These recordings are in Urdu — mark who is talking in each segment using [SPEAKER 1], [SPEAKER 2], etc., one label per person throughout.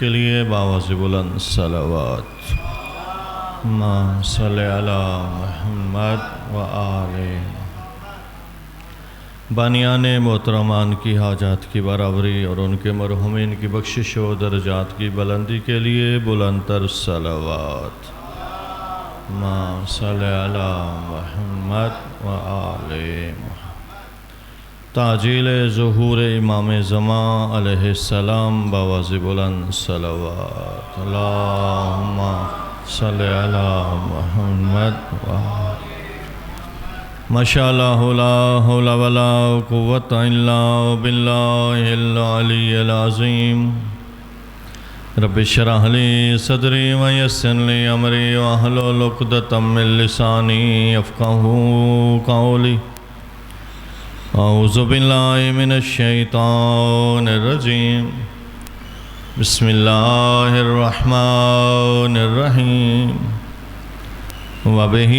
[SPEAKER 1] کے لیے باواز بلند صلوات اللہم صلی علی محمد و آل بانیان محترمان کی حاجات کی برابری اور ان کے مرحومین کی بخشش و درجات کی بلندی کے لیے بلند تر صلوات اللہم صلی علی محمد و آل محمد تعجیل ظہور امام زمان علیہ السلام باواز بلند صلوات اللہم صلی علی محمد و آل ماشاءاللہ لا حول ولا قوة الا باللہ العلی العظیم رب اشرح لی صدری ویسر لی امری واحلل عقدۃ من لسانی یفقہوا قولی اعوذ باللہ من الشیطان الرجیم بسم اللہ الرحمن الرحیم وبہ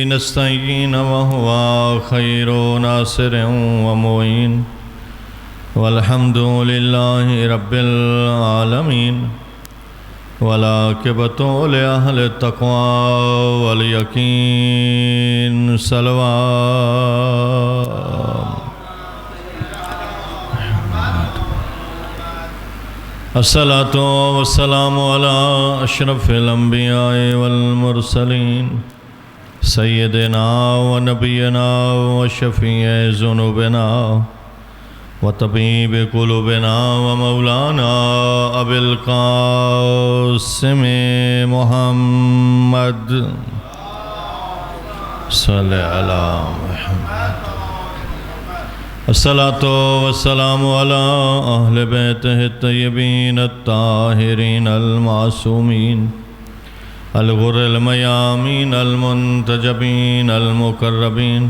[SPEAKER 1] نستعین وہو خیر ناصر ومعین والحمد للہ رب العالمین والعاقبۃ لأہل التقوی والیقین صلوات الصلاۃ والسلام علی اشرف الانبیاء والمرسلین سیدنا و نبینا و شفیع ذنوبنا و طبیب قلوبنا و مولانا ابی القاسم محمد صلی علی محمد الصلاۃ والسلام علی اہل بیتہ الطیبین الطاہرین المعصومین الغر المیامین المنتجبین المقربین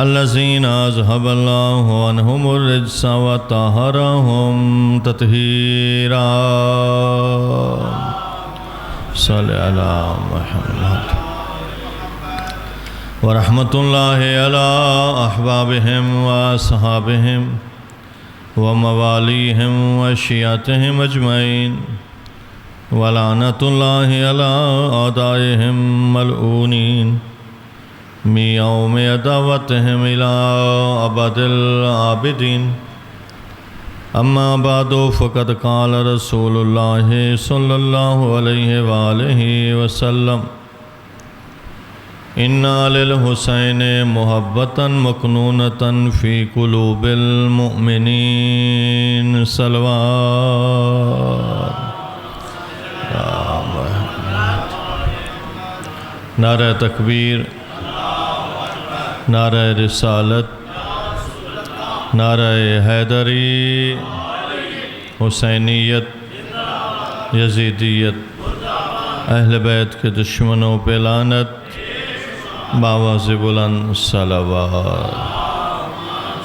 [SPEAKER 1] الذین اذھب اللہ عنہم الرجس وطہرہم تطہیرا صلی علی محمد ورحمۃ اللہ علی احبابہم واصحابہم وموالیہم وشیعتہم اجمعین ولعنۃ اللہ علی اعدائہم ملعونین من یوم عداوتہم الی ابد العابدین اما بعد فقد قال رسول اللہ صلی اللہ علیہ وآلہ وسلم اِنَّا لِلْحُسَيْنِ مُحَبَّةً مَكْنُونَةً فِي قُلُوبِ الْمُؤْمِنِينَ صلوات نعرہ تکبیر، نعرہ رسالت، نعرہ حیدری، حسینیت، یزیدیت، اہل بیت کے دشمنوں پہ لعنت، باواز بلند صلوات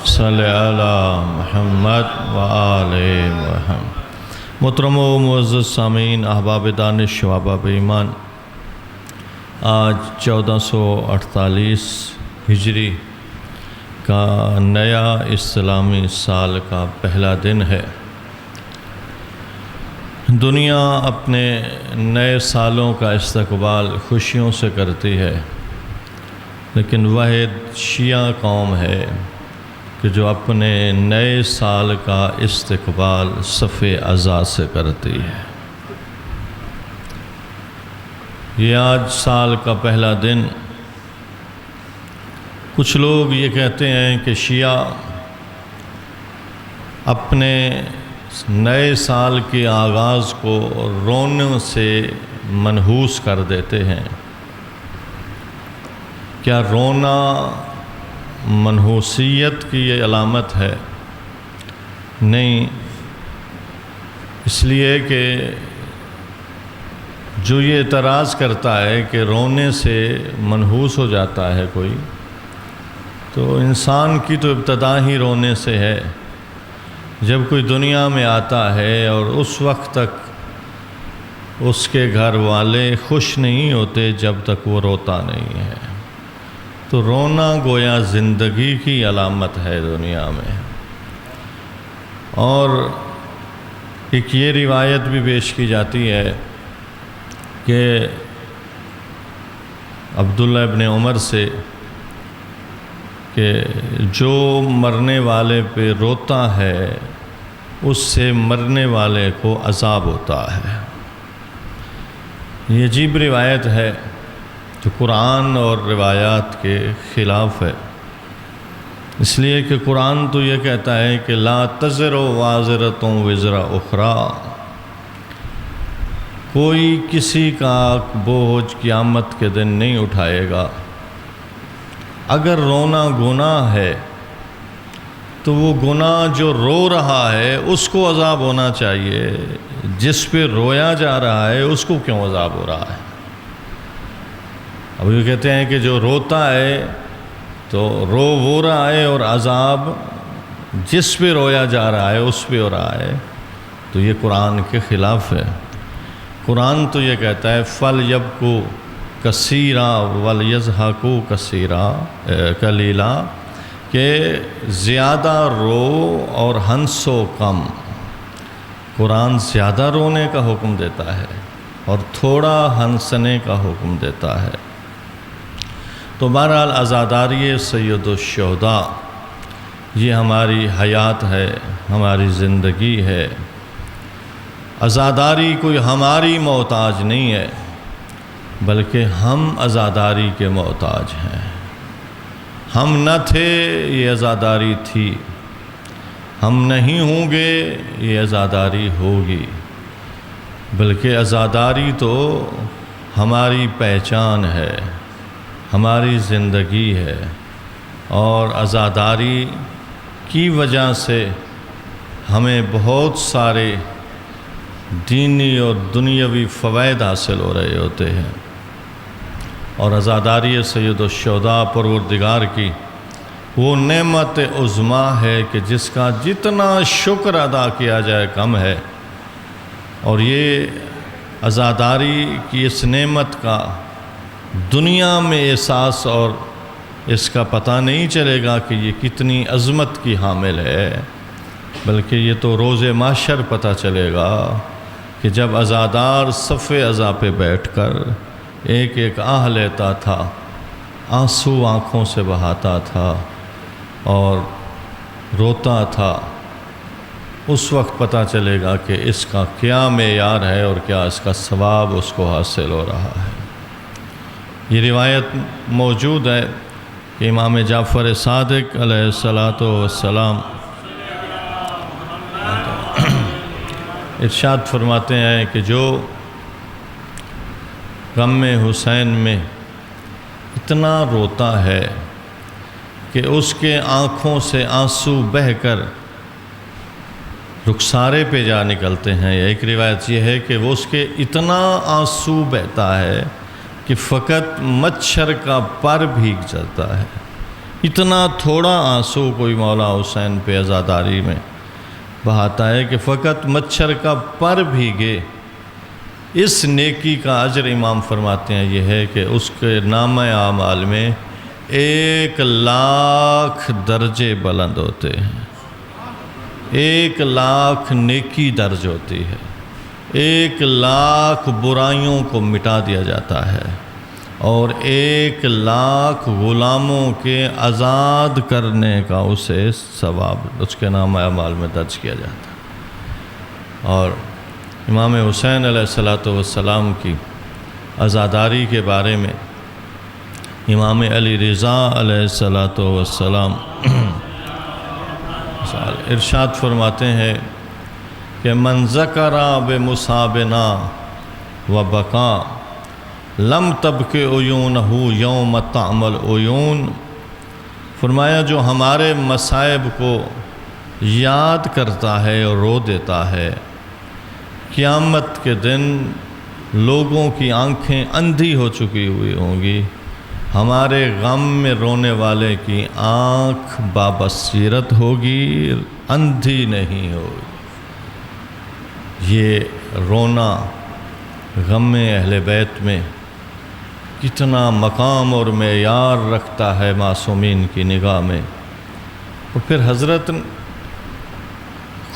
[SPEAKER 1] صلی علی محمد و آل محمد محترم و معزز سامعین، احباب دانش و احباب ایمان، آج 1448 ہجری کا نیا اسلامی سال کا پہلا دن ہے۔ دنیا اپنے نئے سالوں کا استقبال خوشیوں سے کرتی ہے، لیکن واحد شیعہ قوم ہے کہ جو اپنے نئے سال کا استقبال صف عزا سے کرتی ہے۔ یہ آج سال کا پہلا دن، کچھ لوگ یہ کہتے ہیں کہ شیعہ اپنے نئے سال کے آغاز کو رونے سے منحوس کر دیتے ہیں۔ کیا رونا منحوسیت کی یہ علامت ہے؟ نہیں، اس لیے کہ جو یہ اعتراض کرتا ہے کہ رونے سے منحوس ہو جاتا ہے کوئی، تو انسان کی تو ابتدا ہی رونے سے ہے۔ جب کوئی دنیا میں آتا ہے اور اس وقت تک اس کے گھر والے خوش نہیں ہوتے جب تک وہ روتا نہیں ہے، تو رونا گویا زندگی کی علامت ہے دنیا میں۔ اور ایک یہ روایت بھی پیش کی جاتی ہے کہ عبداللہ ابن عمر سے کہ جو مرنے والے پہ روتا ہے اس سے مرنے والے کو عذاب ہوتا ہے۔ یہ عجیب روایت ہے جو قرآن اور روایات کے خلاف ہے، اس لیے کہ قرآن تو یہ کہتا ہے کہ لا تزر وازرۃ وزر اخری، کوئی کسی کا بوجھ قیامت کے دن نہیں اٹھائے گا۔ اگر رونا گناہ ہے تو وہ گناہ جو رو رہا ہے اس کو عذاب ہونا چاہیے، جس پہ رویا جا رہا ہے اس کو کیوں عذاب ہو رہا ہے؟ اب یہ کہتے ہیں کہ جو روتا ہے تو رو وہ رہا ہے اور عذاب جس پہ رویا جا رہا ہے اس پہ ہو رہا ہے، تو یہ قرآن کے خلاف ہے۔ قرآن تو یہ کہتا ہے فَلْيَبْكُوا كَثِيرًا وَلْيَضْحَكُوا كَثِيرًا قَلِيلًا، کہ زیادہ رو اور ہنسو کم۔ قرآن زیادہ رونے کا حکم دیتا ہے اور تھوڑا ہنسنے کا حکم دیتا ہے۔ تو بہرحال عزاداری سید الشہداء یہ ہماری حیات ہے، ہماری زندگی ہے۔ عزاداری کوئی ہماری محتاج نہیں ہے، بلکہ ہم عزاداری کے محتاج ہیں۔ ہم نہ تھے، یہ عزاداری تھی، ہم نہیں ہوں گے، یہ عزاداری ہوگی۔ بلکہ عزاداری تو ہماری پہچان ہے، ہماری زندگی ہے، اور عزاداری کی وجہ سے ہمیں بہت سارے دینی اور دنیاوی فوائد حاصل ہو رہے ہوتے ہیں۔ اور عزاداری سید الشہداء پروردگار کی وہ نعمت عظمیٰ ہے کہ جس کا جتنا شکر ادا کیا جائے کم ہے، اور یہ عزاداری کی اس نعمت کا دنیا میں احساس اور اس کا پتہ نہیں چلے گا کہ یہ کتنی عظمت کی حامل ہے، بلکہ یہ تو روز محشر پتہ چلے گا کہ جب عزادار صف عزا پہ بیٹھ کر ایک ایک آہ لیتا تھا، آنسو آنکھوں سے بہاتا تھا اور روتا تھا، اس وقت پتہ چلے گا کہ اس کا کیا معیار ہے اور کیا اس کا ثواب اس کو حاصل ہو رہا ہے۔ یہ روایت موجود ہے کہ امام جعفر صادق علیہ السلام ارشاد فرماتے ہیں کہ جو غم حسین میں اتنا روتا ہے کہ اس کے آنکھوں سے آنسو بہہ کر رخسارے پہ جا نکلتے ہیں، ایک روایت یہ ہے کہ وہ اس کے اتنا آنسو بہتا ہے کہ فقط مچھر کا پر بھیگ جاتا ہے۔ اتنا تھوڑا آنسو کوئی مولا حسین پہ عزاداری میں بہاتا ہے کہ فقط مچھر کا پر بھیگے۔ اس نیکی کا اجر امام فرماتے ہیں یہ ہے کہ اس کے نامہ اعمال میں 1,00,000 درجے بلند ہوتے ہیں، 1,00,000 نیکی درج ہوتی ہے، 1,00,000 برائیوں کو مٹا دیا جاتا ہے، اور 1,00,000 غلاموں کے آزاد کرنے کا اسے ثواب اس کے نامہ اعمال میں درج کیا جاتا ہے۔ اور امام حسین علیہ السلام کی عزاداری کے بارے میں امام علی رضا علیہ السلام ارشاد فرماتے ہیں کہ من ذکر بمصابنا وبکا لم تبکِ عیونہ یوم تعمل عیون، فرمایا جو ہمارے مصائب کو یاد کرتا ہے اور رو دیتا ہے، قیامت کے دن لوگوں کی آنکھیں اندھی ہو چکی ہوئی ہوں گی، ہمارے غم میں رونے والے کی آنکھ بابصیرت ہوگی، اندھی نہیں ہوگی۔ یہ رونا غم اہل بیت میں کتنا مقام اور معیار رکھتا ہے معصومین کی نگاہ میں۔ اور پھر حضرت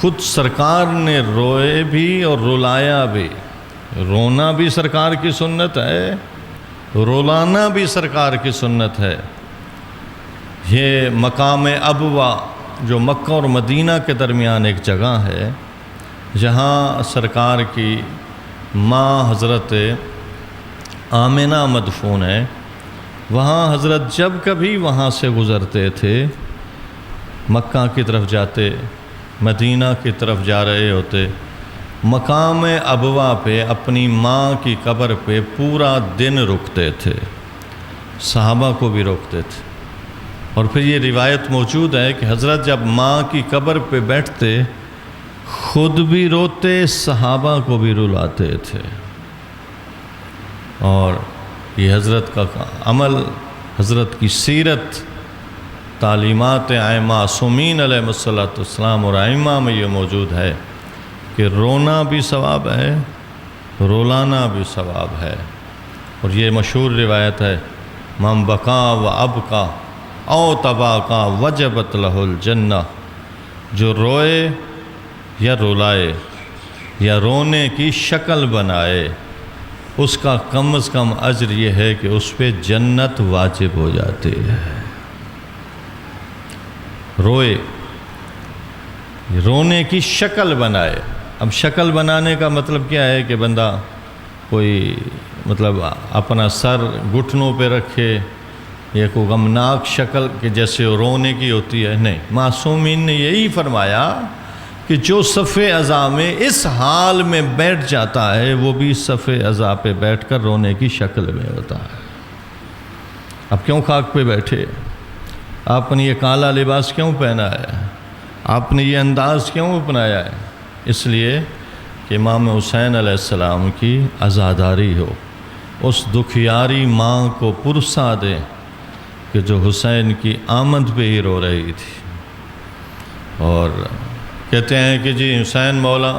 [SPEAKER 1] خود سرکار نے روئے بھی اور رلایا بھی. رونا بھی سرکار کی سنت ہے، رلانا بھی سرکار کی سنت ہے. یہ مقام ابوا جو مکہ اور مدینہ کے درمیان ایک جگہ ہے، جہاں سرکار کی ماں حضرت آمنہ مدفون ہے. وہاں حضرت جب کبھی وہاں سے گزرتے تھے، مکہ کی طرف جاتے، مدینہ کی طرف جا رہے ہوتے، مقام ابوا پہ اپنی ماں کی قبر پہ پورا دن رکتے تھے. صحابہ کو بھی روکتے تھے. اور پھر یہ روایت موجود ہے کہ حضرت جب ماں کی قبر پہ بیٹھتے خود بھی روتے، صحابہ کو بھی رلاتے تھے. اور یہ حضرت کا عمل، حضرت کی سیرت، تعلیمات معصومین علیہ السلام اور ائمہ میں یہ موجود ہے کہ رونا بھی ثواب ہے، رلانا بھی ثواب ہے. اور یہ مشہور روایت ہے، من بکا و ابکا او تباکا وجبت لہ الجنہ. جو روئے یا رلائے یا رونے کی شکل بنائے، اس کا کم از کم اجر یہ ہے کہ اس پہ جنت واجب ہو جاتی ہے. روئے، رونے کی شکل بنائے. اب شکل بنانے کا مطلب کیا ہے کہ بندہ کوئی اپنا سر گھٹنوں پہ رکھے یا کوئی غمناک شکل کہ جیسے رونے کی ہوتی ہے. نہیں، معصومین نے یہی فرمایا کہ جو صف عزا میں اس حال میں بیٹھ جاتا ہے وہ بھی صف عزا پہ بیٹھ کر رونے کی شکل میں ہوتا ہے. اب کیوں خاک پہ بیٹھے؟ آپ نے یہ کالا لباس کیوں پہنا ہے؟ آپ نے یہ انداز کیوں اپنایا ہے؟ اس لیے کہ امام حسین علیہ السلام کی عزاداری ہو، اس دکھیاری ماں کو پرسا دیں کہ جو حسین کی آمد پہ ہی رو رہی تھی. اور کہتے ہیں کہ جی حسین مولا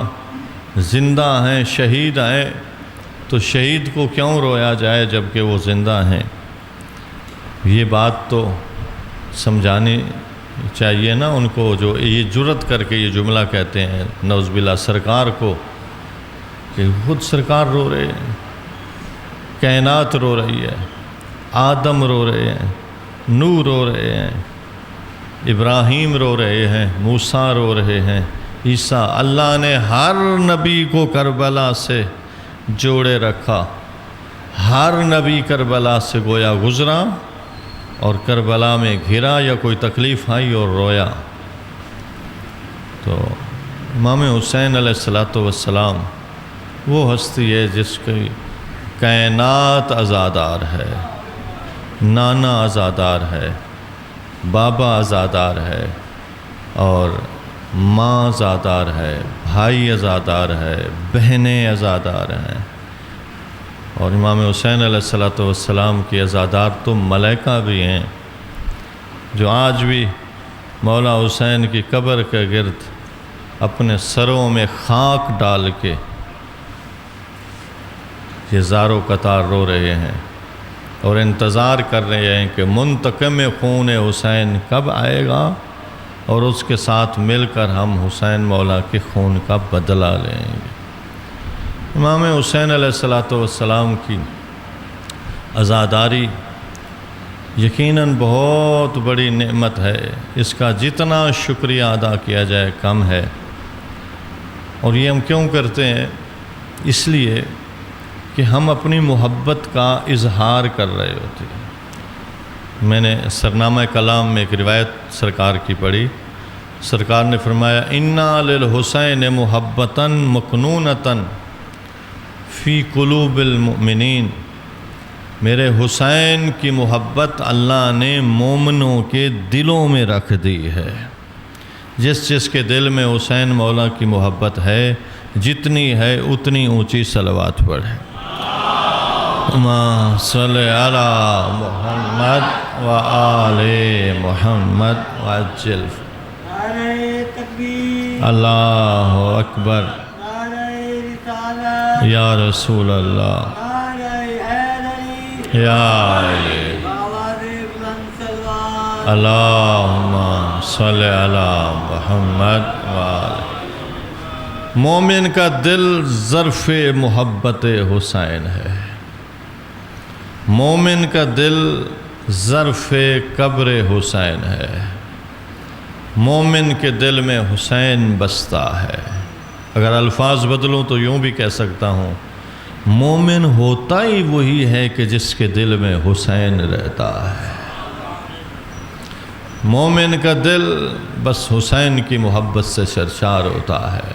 [SPEAKER 1] زندہ ہیں، شہید ہیں، تو شہید کو کیوں رویا جائے جب کہ وہ زندہ ہیں؟ یہ بات تو سمجھانی چاہیے نا ان کو جو یہ جرت کر کے یہ جملہ کہتے ہیں نعوذ باللہ سرکار کو، کہ خود سرکار رو رہے ہیں، کائنات رو رہی ہے، آدم رو رہے ہیں، نوح رو رہے ہیں، ابراہیم رو رہے ہیں، موسیٰ رو رہے ہیں، عیسیٰ. اللہ نے ہر نبی کو کربلا سے جوڑے رکھا. ہر نبی کربلا سے گویا گزرا اور کربلا میں گھرا یا کوئی تکلیف آئی اور رویا. تو امام حسین علیہ السلام وہ ہستی ہے جس کی کائنات عزادار ہے، نانا عزادار ہے، بابا عزادار ہے، اور ماں عزادار ہے، بھائی عزادار ہے، بہنیں عزادار ہیں. اور امام حسین علیہ السلام کی عزادار تو ملائکہ بھی ہیں، جو آج بھی مولا حسین کی قبر کے گرد اپنے سروں میں خاک ڈال کے یہ زار و قطار رو رہے ہیں اور انتظار کر رہے ہیں کہ منتقم خون حسین کب آئے گا اور اس کے ساتھ مل کر ہم حسین مولا کے خون کا بدلہ لیں گے. امام حسین علیہ السلام کی عزاداری یقیناً بہت بڑی نعمت ہے. اس کا جتنا شکریہ ادا کیا جائے کم ہے. اور یہ ہم کیوں کرتے ہیں؟ اس لیے کہ ہم اپنی محبت کا اظہار کر رہے ہوتے ہیں. میں نے سرنامہ کلام میں ایک روایت سرکار کی پڑھی. سرکار نے فرمایا انا للحسین محبتاً مکنونتاً فی قلوب المؤمنین. میرے حسین کی محبت اللہ نے مومنوں کے دلوں میں رکھ دی ہے. جس جس کے دل میں حسین مولا کی محبت ہے جتنی ہے اتنی اونچی صلوات پڑھے. اللہم صلی علی محمد و آل محمد وعجل. اللہ اکبر. یا رسول اللہ. یا علی. اللہم صلی علی محمد و آل. مومن کا دل ظرف محبت حسین ہے، مومن کا دل ظرف قبر حسین ہے، مومن کے دل میں حسین بستا ہے۔ اگر الفاظ بدلوں تو یوں بھی کہہ سکتا ہوں، مومن ہوتا ہی وہی ہے کہ جس کے دل میں حسین رہتا ہے۔ مومن کا دل بس حسین کی محبت سے سرشار ہوتا ہے۔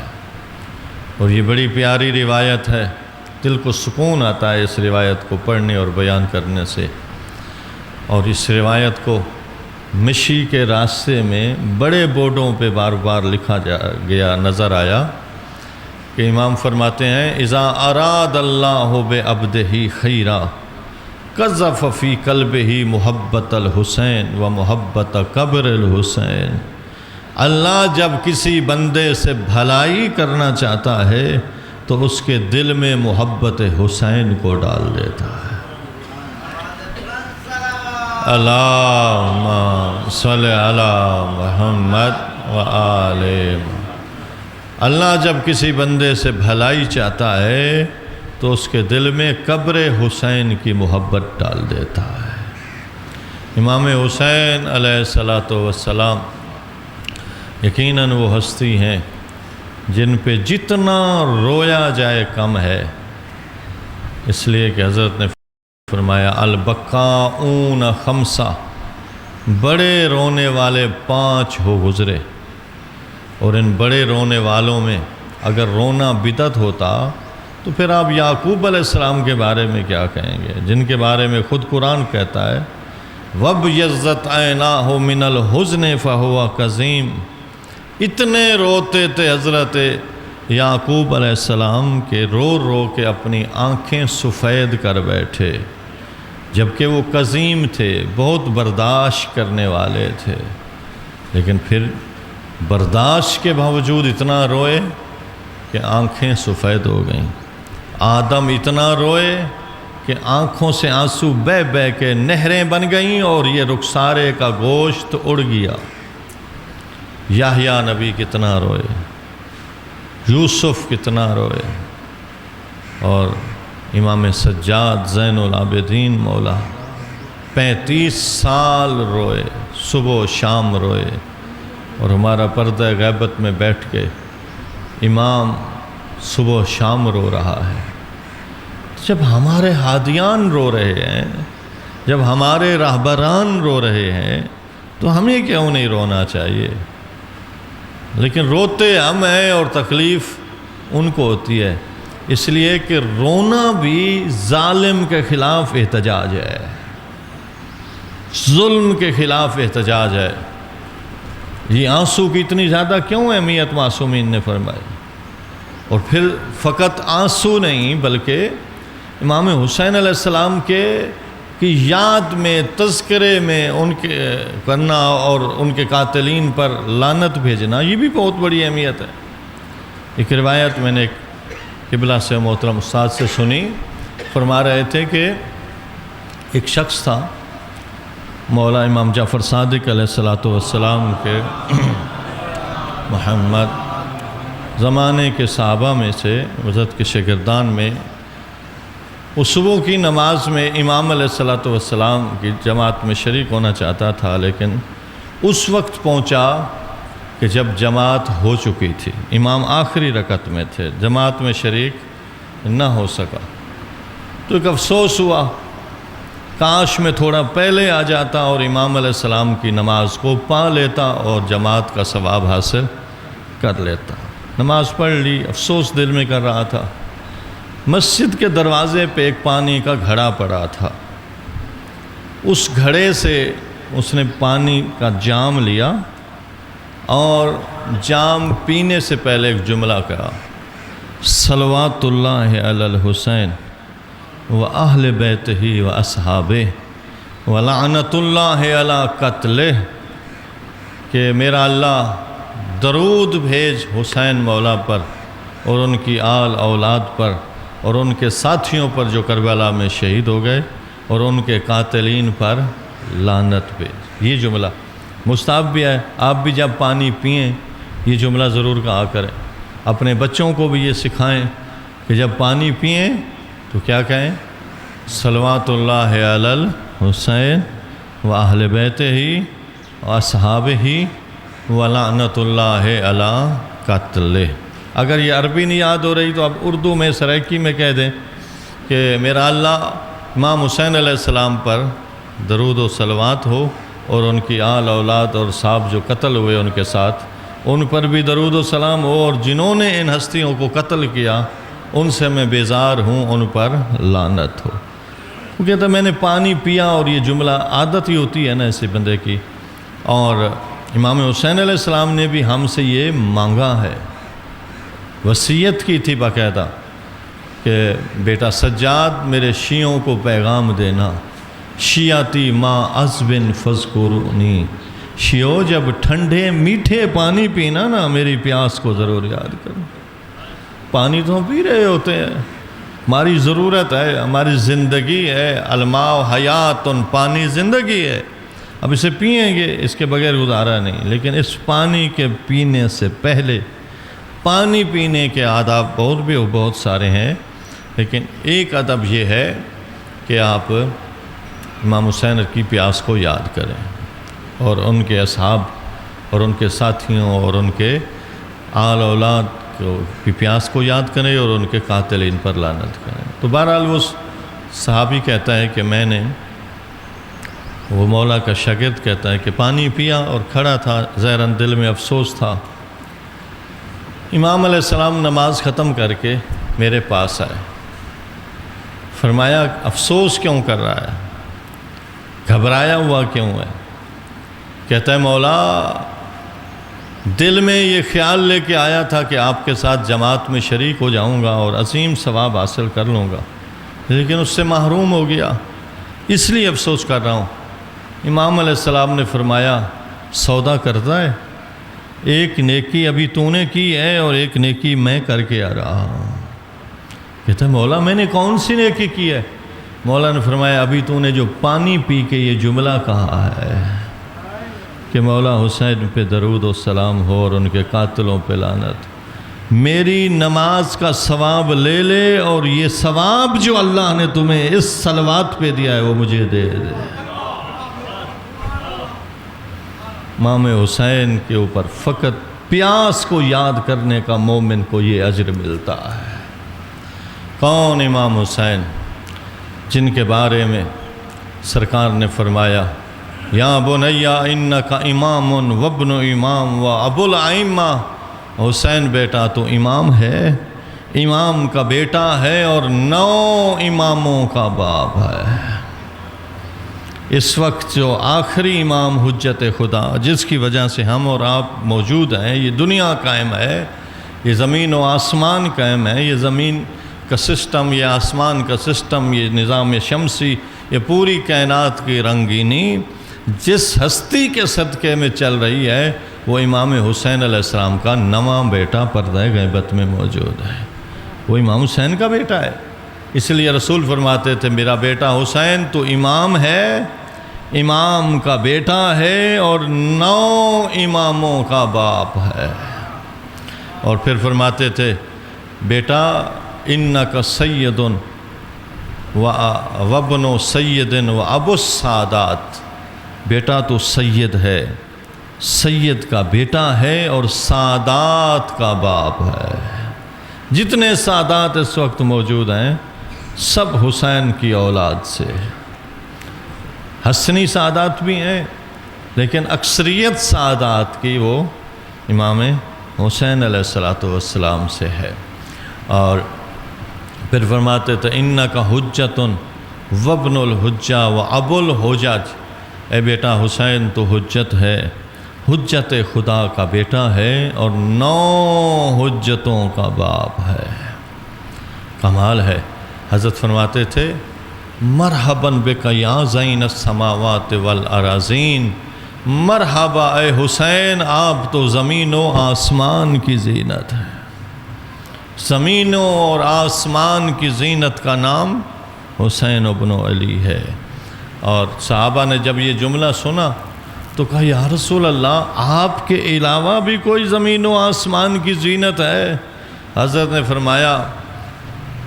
[SPEAKER 1] اور یہ بڑی پیاری روایت ہے، دل کو سکون آتا ہے اس روایت کو پڑھنے اور بیان کرنے سے۔ اور اس روایت کو مشی کے راستے میں بڑے بورڈوں پہ بار بار لکھا گیا نظر آیا کہ امام فرماتے ہیں، اذا اراد اللہ بعبدہ خیرا قذف فی قلبہ محبت الحسین و محبت قبر الحسین۔ اللہ جب کسی بندے سے بھلائی کرنا چاہتا ہے تو اس کے دل میں محبت حسین کو ڈال دیتا ہے۔ اللہم صلی علی محمد و آل محمد۔ اللہ جب کسی بندے سے بھلائی چاہتا ہے تو اس کے دل میں قبر حسین کی محبت ڈال دیتا ہے۔ امام حسین علیہ الصلاۃ والسلام یقیناً وہ ہستی ہیں جن پہ جتنا رویا جائے کم ہے، اس لیے کہ حضرت نے فرمایا البکاؤن خمسہ، بڑے رونے والے 5 ہو گزرے۔ اور ان بڑے رونے والوں میں اگر رونا بدعت ہوتا تو پھر آپ یعقوب علیہ السلام کے بارے میں کیا کہیں گے، جن کے بارے میں خود قرآن کہتا ہے وَبْيَضَّتْ عَيْنَاهُ مِنَ الْحُزْنِ فَهُوَ كَظِيمٌ۔ اتنے روتے تھے حضرت یعقوب علیہ السلام کے رو رو کے اپنی آنکھیں سفید کر بیٹھے، جبکہ وہ قزیم تھے، بہت برداشت کرنے والے تھے، لیکن پھر برداشت کے باوجود اتنا روئے کہ آنکھیں سفید ہو گئیں۔ آدم اتنا روئے کہ آنکھوں سے آنسو بہہ بہہ کے نہریں بن گئیں اور یہ رخسارے کا گوشت اڑ گیا۔ یحییٰ نبی کتنا روئے، یوسف کتنا روئے، اور امام سجاد زین العابدین مولا 35 سال روئے، صبح و شام روئے۔ اور ہمارا پردہ غیبت میں بیٹھ کے امام صبح و شام رو رہا ہے۔ جب ہمارے ہادیان رو رہے ہیں، جب ہمارے راہبران رو رہے ہیں تو ہمیں کیوں نہیں رونا چاہیے؟ لیکن روتے ہم ہیں اور تکلیف ان کو ہوتی ہے، اس لیے کہ رونا بھی ظالم کے خلاف احتجاج ہے، ظلم کے خلاف احتجاج ہے۔ یہ آنسو کی اتنی زیادہ کیوں اہمیت معصومین نے فرمائی؟ اور پھر فقط آنسو نہیں بلکہ امام حسین علیہ السلام کی یاد میں، تذکرے میں ان کے کرنا اور ان کے قاتلین پر لعنت بھیجنا، یہ بھی بہت بڑی اہمیت ہے۔ ایک روایت میں نے قبلہ سے محترم استاد سے سنی، فرما رہے تھے کہ ایک شخص تھا، مولا امام جعفر صادق علیہ السلام کے محمد زمانے کے صحابہ میں سے، حضرت کے شاگردان میں، وہ صبح کی نماز میں امام علیہ السلام کی جماعت میں شریک ہونا چاہتا تھا، لیکن اس وقت پہنچا کہ جب جماعت ہو چکی تھی، امام آخری رکعت میں تھے، جماعت میں شریک نہ ہو سکا۔ تو ایک افسوس ہوا، کاش میں تھوڑا پہلے آ جاتا اور امام علیہ السلام کی نماز کو پا لیتا اور جماعت کا ثواب حاصل کر لیتا۔ نماز پڑھ لی، افسوس دل میں کر رہا تھا۔ مسجد کے دروازے پہ ایک پانی کا گھڑا پڑا تھا، اس گھڑے سے اس نے پانی کا جام لیا اور جام پینے سے پہلے ایک جملہ کہا، صلوات اللہ علی الحسین وَأَهْلِ بَيْتِهِ وَأَصْحَابِهِ وَلَعْنَةُ اللَّهِ عَلَىٰ قَتْلِهِ، کہ میرا اللہ درود بھیج حسین مولا پر اور ان کی آل اولاد پر اور ان کے ساتھیوں پر جو کربلا میں شہید ہو گئے، اور ان کے قاتلین پر لعنت بھیج۔ یہ جملہ مستحب بھی ہے، آپ بھی جب پانی پئیں یہ جملہ ضرور کہا کریں۔ اپنے بچوں کو بھی یہ سکھائیں کہ جب پانی پئیں تو کیا کہیں؟ صلوات اللہ علی الحسین و اہل بیتہ و اصحابہ و لعنت اللہ علی قتلہ۔ اگر یہ عربی نہیں یاد ہو رہی تو اب اردو میں سرائکی میں کہہ دیں کہ میرا اللہ امام حسین علیہ السلام پر درود و صلوات ہو، اور ان کی آل اولاد اور صحاب جو قتل ہوئے ان کے ساتھ، ان پر بھی درود و سلام ہو، اور جنہوں نے ان ہستیوں کو قتل کیا ان سے میں بیزار ہوں، ان پر لعنت ہو۔ وہ کہتا میں نے پانی پیا، اور یہ جملہ عادت ہی ہوتی ہے نا ایسے بندے کی، اور امام حسین علیہ السلام نے بھی ہم سے یہ مانگا ہے، وصیت کی تھی باقاعدہ کہ بیٹا سجاد میرے شیعوں کو پیغام دینا، شیعتی ما عذب فاذکرونی، شیعو جب ٹھنڈے میٹھے پانی پینا نا میری پیاس کو ضرور یاد کرو۔ پانی تو ہم پی رہے ہوتے ہیں، ہماری ضرورت ہے، ہماری زندگی ہے، الماء حیات، پانی زندگی ہے، اب اسے پئیں گے، اس کے بغیر گزارا نہیں۔ لیکن اس پانی کے پینے سے پہلے پانی پینے کے آداب بہت سارے ہیں، لیکن ایک ادب یہ ہے کہ آپ امام حسین کی پیاس کو یاد کریں، اور ان کے اصحاب اور ان کے ساتھیوں اور ان کے آل اولاد کی پیاس کو یاد کریں، اور ان کے قاتلین پر لعنت کریں۔ تو بہرحال وہ صحابی کہتا ہے کہ میں نے، وہ مولا کا شاگرد کہتا ہے کہ پانی پیا اور کھڑا تھا، ظاہراً دل میں افسوس تھا۔ امام علیہ السلام نماز ختم کر کے میرے پاس آئے، فرمایا افسوس کیوں کر رہا ہے، گھبرایا ہوا کیوں ہے؟ کہتا ہے مولا دل میں یہ خیال لے کے آیا تھا کہ آپ کے ساتھ جماعت میں شریک ہو جاؤں گا اور عظیم ثواب حاصل کر لوں گا، لیکن اس سے محروم ہو گیا، اس لیے افسوس کر رہا ہوں۔ امام علیہ السلام نے فرمایا سودا کرتا ہے، ایک نیکی ابھی تو نے کی ہے اور ایک نیکی میں کر کے آ رہا ہوں۔ کہتا ہے مولا میں نے کون سی نیکی کی ہے؟ مولا نے فرمایا ابھی تو نے جو پانی پی کے یہ جملہ کہا ہے کہ مولا حسین پہ درود و سلام ہو اور ان کے قاتلوں پہ لعنت، میری نماز کا ثواب لے لے، اور یہ ثواب جو اللہ نے تمہیں اس صلوات پہ دیا ہے وہ مجھے دے دے۔ امام حسین کے اوپر فقط پیاس کو یاد کرنے کا مومن کو یہ اجر ملتا ہے۔ کون امام حسین؟ جن کے بارے میں سرکار نے فرمایا یا بنیا انک امام وابن امام و ابو الائمہ، حسین بیٹا تو امام ہے، امام کا بیٹا ہے اور 9 اماموں کا باپ ہے۔ اس وقت جو آخری امام حجت خدا، جس کی وجہ سے ہم اور آپ موجود ہیں، یہ دنیا قائم ہے، یہ زمین و آسمان قائم ہے، یہ زمین کا سسٹم، یہ آسمان کا سسٹم، یہ نظام شمسی، یہ پوری کائنات کی رنگینی جس ہستی کے صدقے میں چل رہی ہے وہ امام حسین علیہ السلام کا 9واں بیٹا پردہ غیبت میں موجود ہے، وہ امام حسین کا بیٹا ہے۔ اس لیے رسول فرماتے تھے میرا بیٹا حسین تو امام ہے، امام کا بیٹا ہے اور 9 اماموں کا باپ ہے۔ اور پھر فرماتے تھے بیٹا انک سید وابن سید و ابو السادات، بیٹا تو سید ہے، سید کا بیٹا ہے اور سادات کا باپ ہے۔ جتنے سادات اس وقت موجود ہیں سب حسین کی اولاد سے، حسنی سادات بھی ہیں لیکن اکثریت سادات کی وہ امام حسین علیہ السلام سے ہے۔ اور پھر فرماتے تھے انک حجت وابن الحجہ و ابو الحجج، اے بیٹا حسین تو حجت ہے، حجت خدا کا بیٹا ہے اور 9 حجتوں کا باپ ہے۔ کمال ہے۔ حضرت فرماتے تھے مرحباً بک یا زین السماوات والاراضین، مرحبا اے حسین آپ تو زمین و آسمان کی زینت ہے۔ زمینوں اور آسمان کی زینت کا نام حسین ابن علی ہے۔ اور صحابہ نے جب یہ جملہ سنا تو کہا یا رسول اللہ آپ کے علاوہ بھی کوئی زمین و آسمان کی زینت ہے؟ حضرت نے فرمایا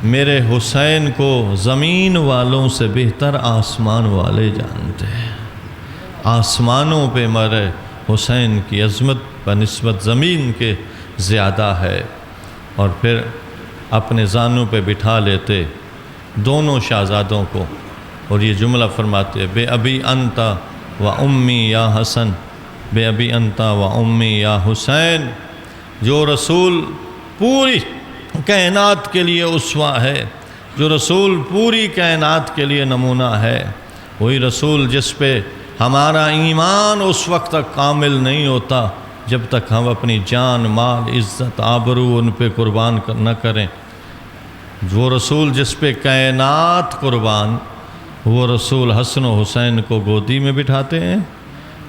[SPEAKER 1] میرے حسین کو زمین والوں سے بہتر آسمان والے جانتے ہیں، آسمانوں پہ میرے حسین کی عظمت بنسبت زمین کے زیادہ ہے۔ اور پھر اپنے زانوں پہ بٹھا لیتے دونوں شہزادوں کو اور یہ جملہ فرماتے بے ابی انت و امی یا حسن، بے ابی انت و امی یا حسین۔ جو رسول پوری کائنات کے لیے اسوہ ہے، جو رسول پوری کائنات کے لیے نمونہ ہے، وہی رسول جس پہ ہمارا ایمان اس وقت تک کامل نہیں ہوتا جب تک ہم اپنی جان، مال، عزت، آبرو ان پہ قربان نہ کریں۔ وہ رسول جس پہ کائنات قربان، وہ رسول حسن و حسین کو گودی میں بٹھاتے ہیں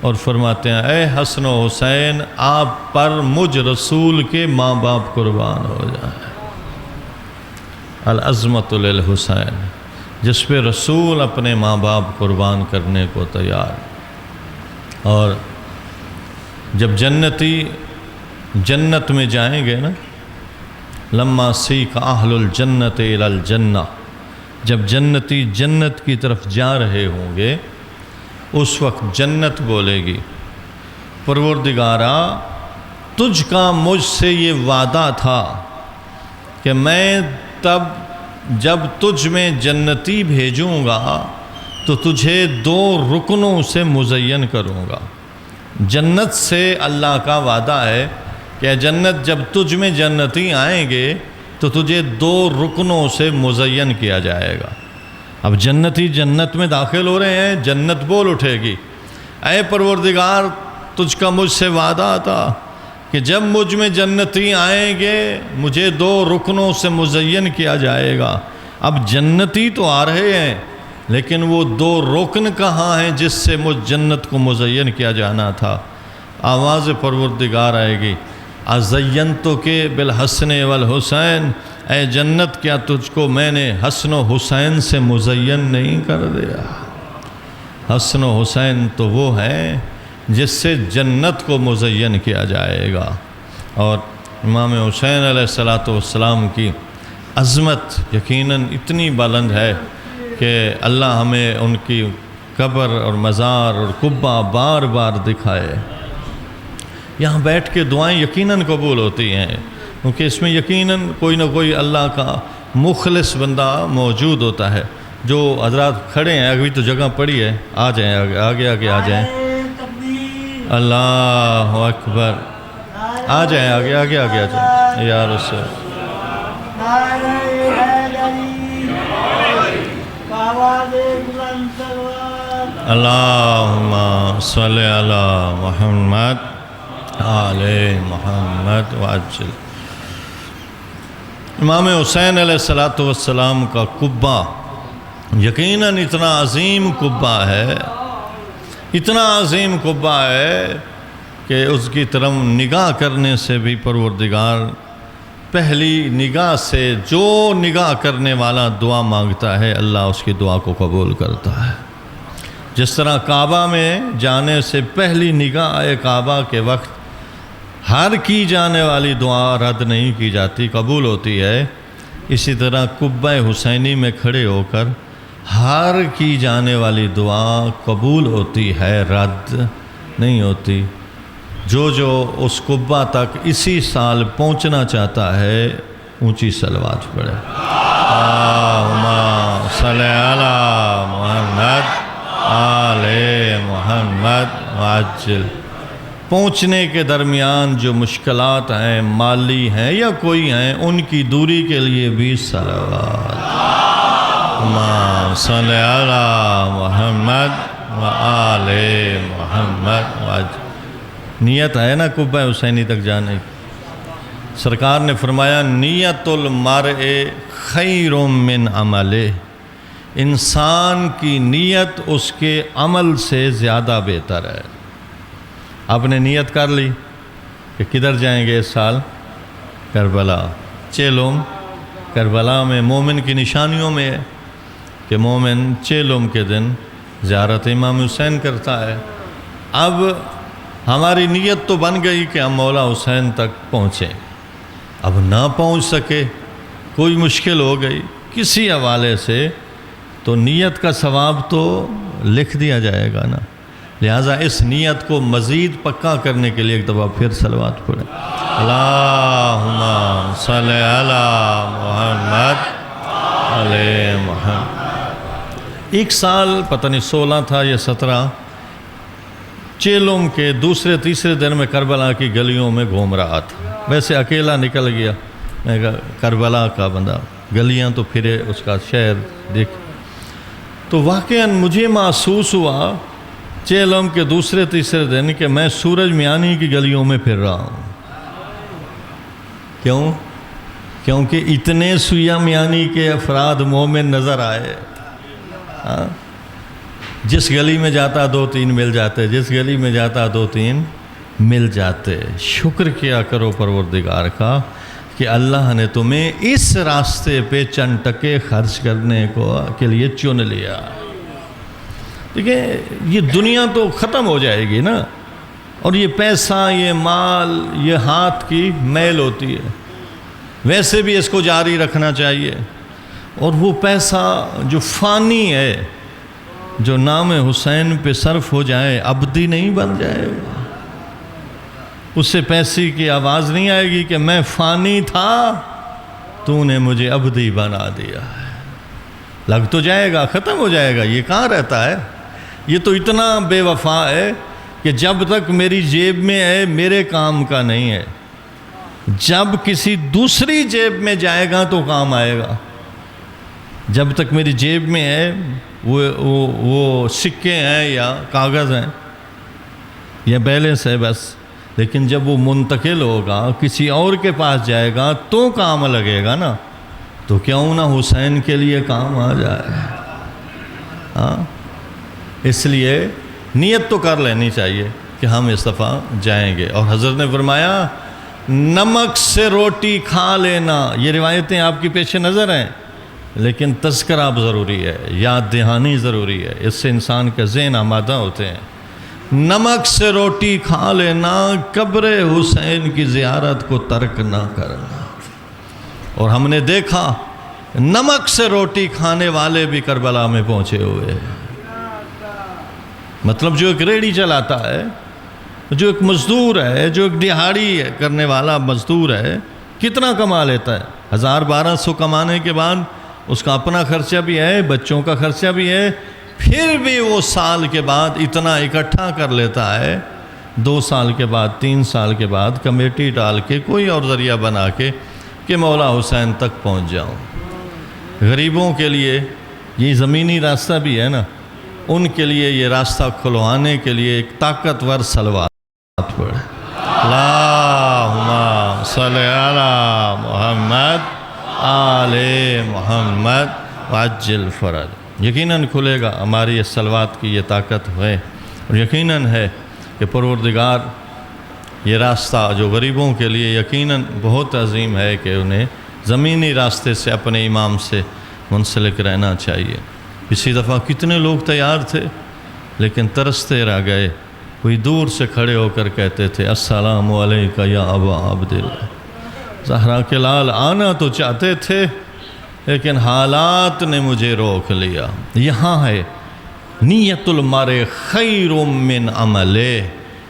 [SPEAKER 1] اور فرماتے ہیں اے حسن و حسین آپ پر مجھ رسول کے ماں باپ قربان ہو جائیں۔ العظمت للحسین، جس پہ رسول اپنے ماں باپ قربان کرنے کو تیار۔ اور جب جنتی جنت میں جائیں گے نا، لما سیق اہل الجنت الی الجنہ، جب جنتی جنت کی طرف جا رہے ہوں گے اس وقت جنت بولے گی پروردگارا تجھ کا مجھ سے یہ وعدہ تھا کہ میں تب جب تجھ میں جنتی بھیجوں گا تو تجھے 2 رکنوں سے مزین کروں گا۔ جنت سے اللہ کا وعدہ ہے کہ جنت جب تجھ میں جنتی آئیں گے تو تجھے 2 رکنوں سے مزین کیا جائے گا۔ اب جنتی جنت میں داخل ہو رہے ہیں، جنت بول اٹھے گی اے پروردگار تجھ کا مجھ سے وعدہ تھا کہ جب مجھ میں جنتی آئیں گے مجھے 2 رکنوں سے مزین کیا جائے گا۔ اب جنتی تو آ رہے ہیں لیکن وہ 2 رکن کہاں ہیں جس سے مجھ جنت کو مزین کیا جانا تھا؟ آواز پروردگار آئے گی ازینتو کے بالحسن والحسین، اے جنت کیا تجھ کو میں نے حسن و حسین سے مزین نہیں کر دیا؟ حسن و حسین تو وہ ہے جس سے جنت کو مزین کیا جائے گا۔ اور امام حسین علیہ السلام کی عظمت یقیناً اتنی بلند ہے کہ اللہ ہمیں ان کی قبر اور مزار اور قبہ بار بار دکھائے۔ یہاں بیٹھ کے دعائیں یقیناً قبول ہوتی ہیں کیونکہ اس میں یقیناً کوئی نہ کوئی اللہ کا مخلص بندہ موجود ہوتا ہے۔ جو حضرات کھڑے ہیں ابھی تو جگہ پڑی ہے، آ جائیں آگے آ جائیں۔ اللہ اکبر، آ جائیں آگے آ جائیں یا رسول۔ اللہم صلی علی محمد آل محمد وعجل۔ امام حسین علیہ السلام کا قبہ یقیناً اتنا عظیم قبہ ہے، اتنا عظیم قبہ ہے کہ اس کی طرف نگاہ کرنے سے بھی پروردگار پہلی نگاہ سے جو نگاہ کرنے والا دعا مانگتا ہے اللہ اس کی دعا کو قبول کرتا ہے۔ جس طرح کعبہ میں جانے سے پہلی نگاہ کعبہ کے وقت ہر کی جانے والی دعا رد نہیں کی جاتی، قبول ہوتی ہے، اسی طرح قبہ حسینی میں کھڑے ہو کر ہر کی جانے والی دعا قبول ہوتی ہے، رد نہیں ہوتی۔ جو اس قبہ تک اسی سال پہنچنا چاہتا ہے اونچی صلوات پڑھے۔ اللہم صلی علی محمد آل محمد وعجل۔ پہنچنے کے درمیان جو مشکلات ہیں، مالی ہیں یا کوئی ہیں، ان کی دوری کے لیے بھی صلوات۔ اللہم صلی علی محمد وآل محمد وعجل۔ نیت ہے نا قبہ حسینی تک جانے کی؟ سرکار نے فرمایا نیت المرء خیر من عملہ، انسان کی نیت اس کے عمل سے زیادہ بہتر ہے۔ آپ نے نیت کر لی کہ کدھر جائیں گے اس سال؟ کربلا۔ چیلوم کربلا میں مومن کی نشانیوں میں ہے کہ مومن چیلوم کے دن زیارت امام حسین کرتا ہے۔ اب ہماری نیت تو بن گئی کہ ہم مولا حسین تک پہنچیں۔ اب نہ پہنچ سکے، کوئی مشکل ہو گئی کسی حوالے سے، تو نیت کا ثواب تو لکھ دیا جائے گا نا۔ لہٰذا اس نیت کو مزید پکا کرنے کے لیے ایک دفعہ پھر صلوات پڑھیں۔ اللہم صلی علی محمد علیہ محمد۔ ایک سال پتہ نہیں 16 تھا یا 17، چیلم کے دوسرے تیسرے دن میں کربلا کی گلیوں میں گھوم رہا تھا، ویسے اکیلا نکل گیا، میں کہا کربلا کا بندہ، گلیاں تو پھرے، اس کا شہر دیکھ، تو واقعاً مجھے محسوس ہوا چیلم کے دوسرے تیسرے دن کہ میں سورج میانی کی گلیوں میں پھر رہا ہوں۔ کیوں؟ کیونکہ اتنے سویا میانی کے افراد مومن نظر آئے، جس گلی میں جاتا 2-3 مل جاتے، جس گلی میں جاتا 2-3 مل جاتے۔ شکر کیا کرو پروردگار کا کہ اللہ نے تمہیں اس راستے پہ چند ٹکے خرچ کرنے کے لیے چن لیا۔ دیکھیں یہ دنیا تو ختم ہو جائے گی نا، اور یہ پیسہ، یہ مال، یہ ہاتھ کی میل ہوتی ہے، ویسے بھی اس کو جاری رکھنا چاہیے، اور وہ پیسہ جو فانی ہے، جو نام حسین پہ صرف ہو جائے، ابدی نہیں بن جائے گا۔ اس سے پیسے کی آواز نہیں آئے گی کہ میں فانی تھا، تو نے مجھے ابدی بنا دیا ہے۔ لگ تو جائے گا، ختم ہو جائے گا، یہ کہاں رہتا ہے؟ یہ تو اتنا بے وفا ہے کہ جب تک میری جیب میں ہے میرے کام کا نہیں ہے، جب کسی دوسری جیب میں جائے گا تو کام آئے گا۔ جب تک میری جیب میں ہے وہ سکے ہیں یا کاغذ ہیں یا بیلنس ہے بس، لیکن جب وہ منتقل ہوگا کسی اور کے پاس جائے گا تو کام لگے گا نا، تو کیوں نہ حسین کے لیے کام آ جائے۔ ہاں، اس لیے نیت تو کر لینی چاہیے کہ ہم اس دفعہ جائیں گے۔ اور حضرت نے فرمایا نمک سے روٹی کھا لینا، یہ روایتیں آپ کی پیش نظر ہیں، لیکن تذکرہ ضروری ہے، یاد دہانی ضروری ہے، اس سے انسان کا ذہن آمادہ ہوتے ہیں۔ نمک سے روٹی کھا لینا، قبر حسین کی زیارت کو ترک نہ کرنا۔ اور ہم نے دیکھا نمک سے روٹی کھانے والے بھی کربلا میں پہنچے ہوئے ہیں۔ مطلب جو ایک ریڑھی چلاتا ہے، جو ایک مزدور ہے، جو ایک دہاڑی کرنے والا مزدور ہے، کتنا کما لیتا ہے؟ 1000-1200 کمانے کے بعد اس کا اپنا خرچہ بھی ہے، بچوں کا خرچہ بھی ہے، پھر بھی وہ سال کے بعد اتنا اکٹھا کر لیتا ہے، 2 سال کے بعد 3 سال کے بعد کمیٹی ڈال کے کوئی اور ذریعہ بنا کے کہ مولا حسین تک پہنچ جاؤں۔ غریبوں کے لیے یہ زمینی راستہ بھی ہے نا، ان کے لیے یہ راستہ کھلوانے کے لیے ایک طاقتور صلوات پڑھیں۔ اللہم صلی علی محمد آل محمد وعجل فرج۔ یقیناً کھلے گا، ہماری اس صلوات کی یہ طاقت ہے، اور یقیناً ہے کہ پروردگار یہ راستہ جو غریبوں کے لیے یقیناً بہت عظیم ہے کہ انہیں زمینی راستے سے اپنے امام سے منسلک رہنا چاہیے۔ اسی دفعہ کتنے لوگ تیار تھے لیکن ترستے رہ گئے، کوئی دور سے کھڑے ہو کر کہتے تھے السلام علیکہ یا ابا عبداللہ۔ زہرا کے لال آنا تو چاہتے تھے لیکن حالات نے مجھے روک لیا۔ یہاں ہے نیت المرء خیر من عملہ،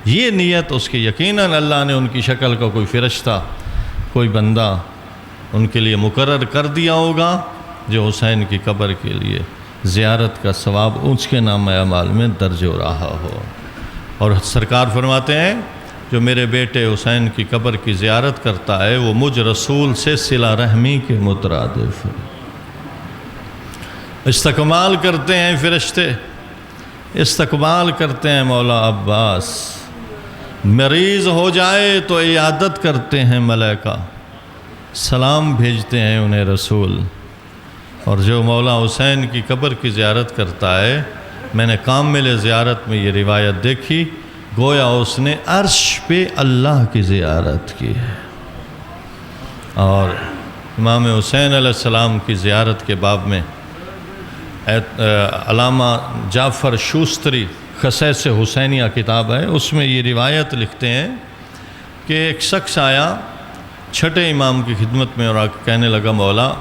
[SPEAKER 1] یہ نیت اس کی، یقیناً اللہ نے ان کی شکل کا کوئی فرشتہ، کوئی بندہ ان کے لیے مقرر کر دیا ہوگا جو حسین کی قبر کے لیے زیارت کا ثواب اس کے نام اعمال میں درج ہو رہا ہو۔ اور سرکار فرماتے ہیں جو میرے بیٹے حسین کی قبر کی زیارت کرتا ہے وہ مجھ رسول سے صلہ رحمی کے مترادف ہے۔ استقبال کرتے ہیں فرشتے، استقبال کرتے ہیں مولا عباس، مریض ہو جائے تو عیادت کرتے ہیں ملائکہ، سلام بھیجتے ہیں انہیں رسول۔ اور جو مولا حسین کی قبر کی زیارت کرتا ہے، میں نے کامل زیارت میں یہ روایت دیکھی، گویا اس نے عرش پہ اللہ کی زیارت کی ہے۔ اور امام حسین علیہ السلام کی زیارت کے باب میں علامہ جعفر شوستری خصائص حسینیہ کتاب ہے، اس میں یہ روایت لکھتے ہیں کہ ایک شخص آیا چھٹے امام کی خدمت میں اور آ کے کہنے لگا مولا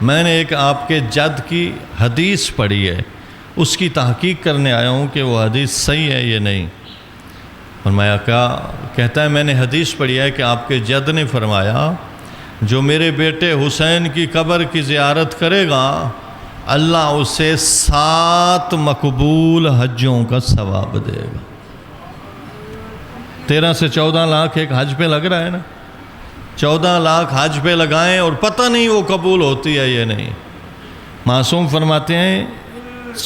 [SPEAKER 1] میں نے ایک آپ کے جد کی حدیث پڑھی ہے، اس کی تحقیق کرنے آیا ہوں کہ وہ حدیث صحیح ہے یا نہیں۔ فرمایا کیا؟ کہتا ہے میں نے حدیث پڑھی ہے کہ آپ کے جد نے فرمایا جو میرے بیٹے حسین کی قبر کی زیارت کرے گا اللہ اسے 7 مقبول حجوں کا ثواب دے گا۔ 13 سے 14 لاکھ ایک حج پہ لگ رہا ہے نا، 14 لاکھ حج پہ لگائیں اور پتہ نہیں وہ قبول ہوتی ہے یا نہیں۔ معصوم فرماتے ہیں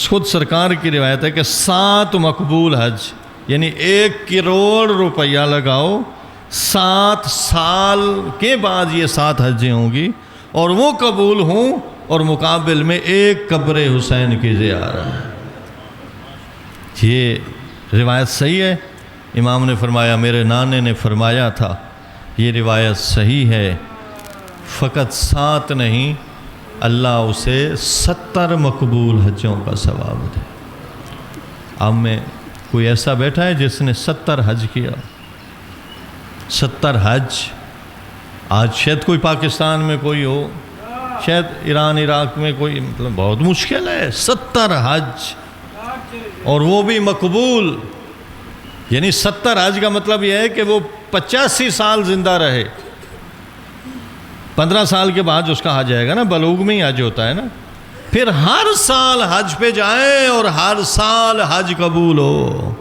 [SPEAKER 1] خود سرکار کی روایت ہے کہ 7 مقبول حج یعنی 1 کروڑ روپیہ لگاؤ، 7 سال کے بعد یہ 7 حجیں ہوں گی اور وہ قبول ہوں، اور مقابل میں 1 قبر حسین کی زیارت۔ یہ روایت صحیح ہے؟ امام نے فرمایا میرے نانے نے فرمایا تھا یہ روایت صحیح ہے، فقط 7 نہیں اللہ اسے 70 مقبول حجوں کا ثواب دے۔ اب میں کوئی ایسا بیٹھا ہے جس نے 70 حج کیا؟ 70 حج آج شاید کوئی پاکستان میں کوئی ہو، شاید ایران عراق میں کوئی، مطلب بہت مشکل ہے 70 حج، اور وہ بھی مقبول۔ یعنی 70 حج کا مطلب یہ ہے کہ وہ 85 سال زندہ رہے، 15 سال کے بعد اس کا حج آئے گا نا، بلوغ میں ہی حج ہوتا ہے نا، پھر ہر سال حج پہ جائیں اور ہر سال حج قبول ہو۔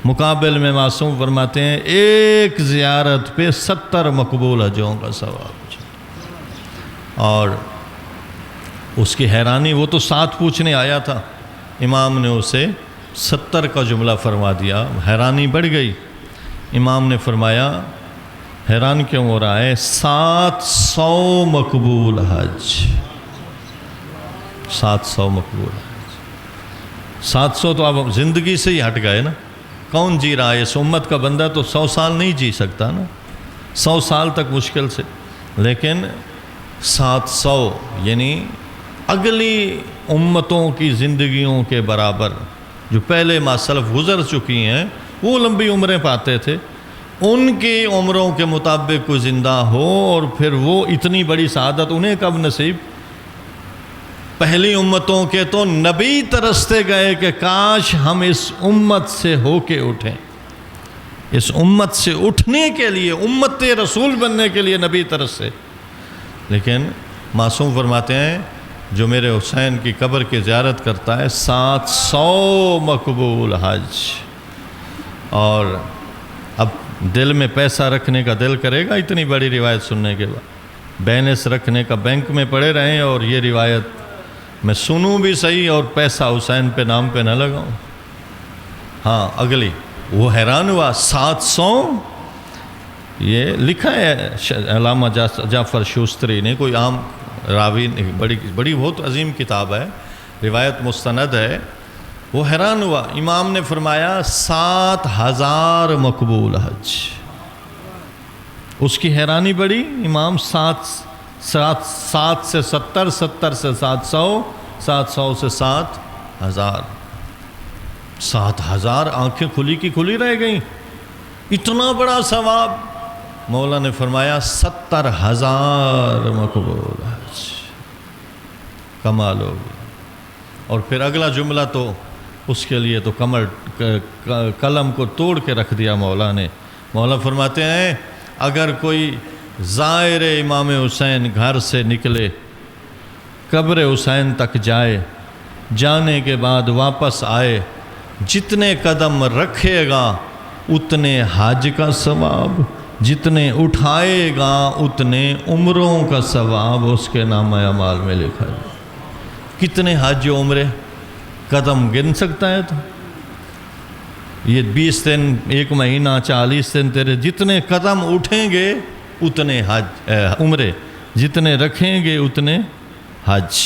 [SPEAKER 1] مقابل میں معصوم فرماتے ہیں 1 زیارت پہ 70 مقبول حجوں کا ثواب۔ اور اس کی حیرانی، وہ تو 7 پوچھنے آیا تھا، امام نے اسے 70 کا جملہ فرما دیا، حیرانی بڑھ گئی۔ امام نے فرمایا حیران کیوں ہو رہا ہے؟ 700 مقبول حج، 700 مقبول حج۔ 700 تو اب زندگی سے ہی ہٹ گئے نا، کون جی رہا ہے؟ اس امت کا بندہ تو 100 سال نہیں جی سکتا نا، 100 سال تک مشکل سے، لیکن 700 یعنی اگلی امتوں کی زندگیوں کے برابر، جو پہلے ماسلف گزر چکی ہیں وہ لمبی عمریں پاتے تھے، ان کی عمروں کے مطابق کوئی زندہ ہو اور پھر وہ اتنی بڑی سعادت انہیں کب نصیب؟ پہلی امتوں کے تو نبی ترستے گئے کہ کاش ہم اس امت سے ہو کے اٹھیں، اس امت سے اٹھنے کے لیے، امت رسول بننے کے لیے نبی ترسے۔ لیکن معصوم فرماتے ہیں جو میرے حسین کی قبر کی زیارت کرتا ہے 700 مقبول حج۔ اور اب دل میں پیسہ رکھنے کا دل کرے گا اتنی بڑی روایت سننے کے بعد؟ بیلنس رکھنے کا بینک میں پڑے رہیں اور یہ روایت میں سنوں بھی صحیح اور پیسہ حسین پہ نام پہ نہ لگاؤں۔ ہاں اگلی، وہ حیران ہوا 700، یہ لکھا ہے علامہ جعفر شوستری نے، کوئی عام راوی، بڑی بہت عظیم کتاب ہے، روایت مستند ہے۔ وہ حیران ہوا، امام نے فرمایا 7000 مقبول حج۔ اس کی حیرانی بڑی، امام 7 سے 70، 70 سے 700، 700 سے 7000، 7000 آنکھیں کھلی کی کھلی رہ گئیں، اتنا بڑا ثواب۔ مولا نے فرمایا 70000 مقبول حج، کمال ہوگی۔ اور پھر اگلا جملہ تو اس کے لیے تو قلم کو توڑ کے رکھ دیا مولا نے۔ مولا فرماتے ہیں اگر کوئی زائر امام حسین گھر سے نکلے، قبر حسین تک جائے، جانے کے بعد واپس آئے، جتنے قدم رکھے گا اتنے حج کا ثواب، جتنے اٹھائے گا اتنے عمروں کا ثواب اس کے نامہ اعمال میں لکھا جائے۔ کتنے حج عمرے قدم گن سکتا ہے؟ تو یہ 20 دن، 1 مہینہ، 40 دن، تیرے جتنے قدم اٹھیں گے اتنے حج عمرے، جتنے رکھیں گے اتنے حج۔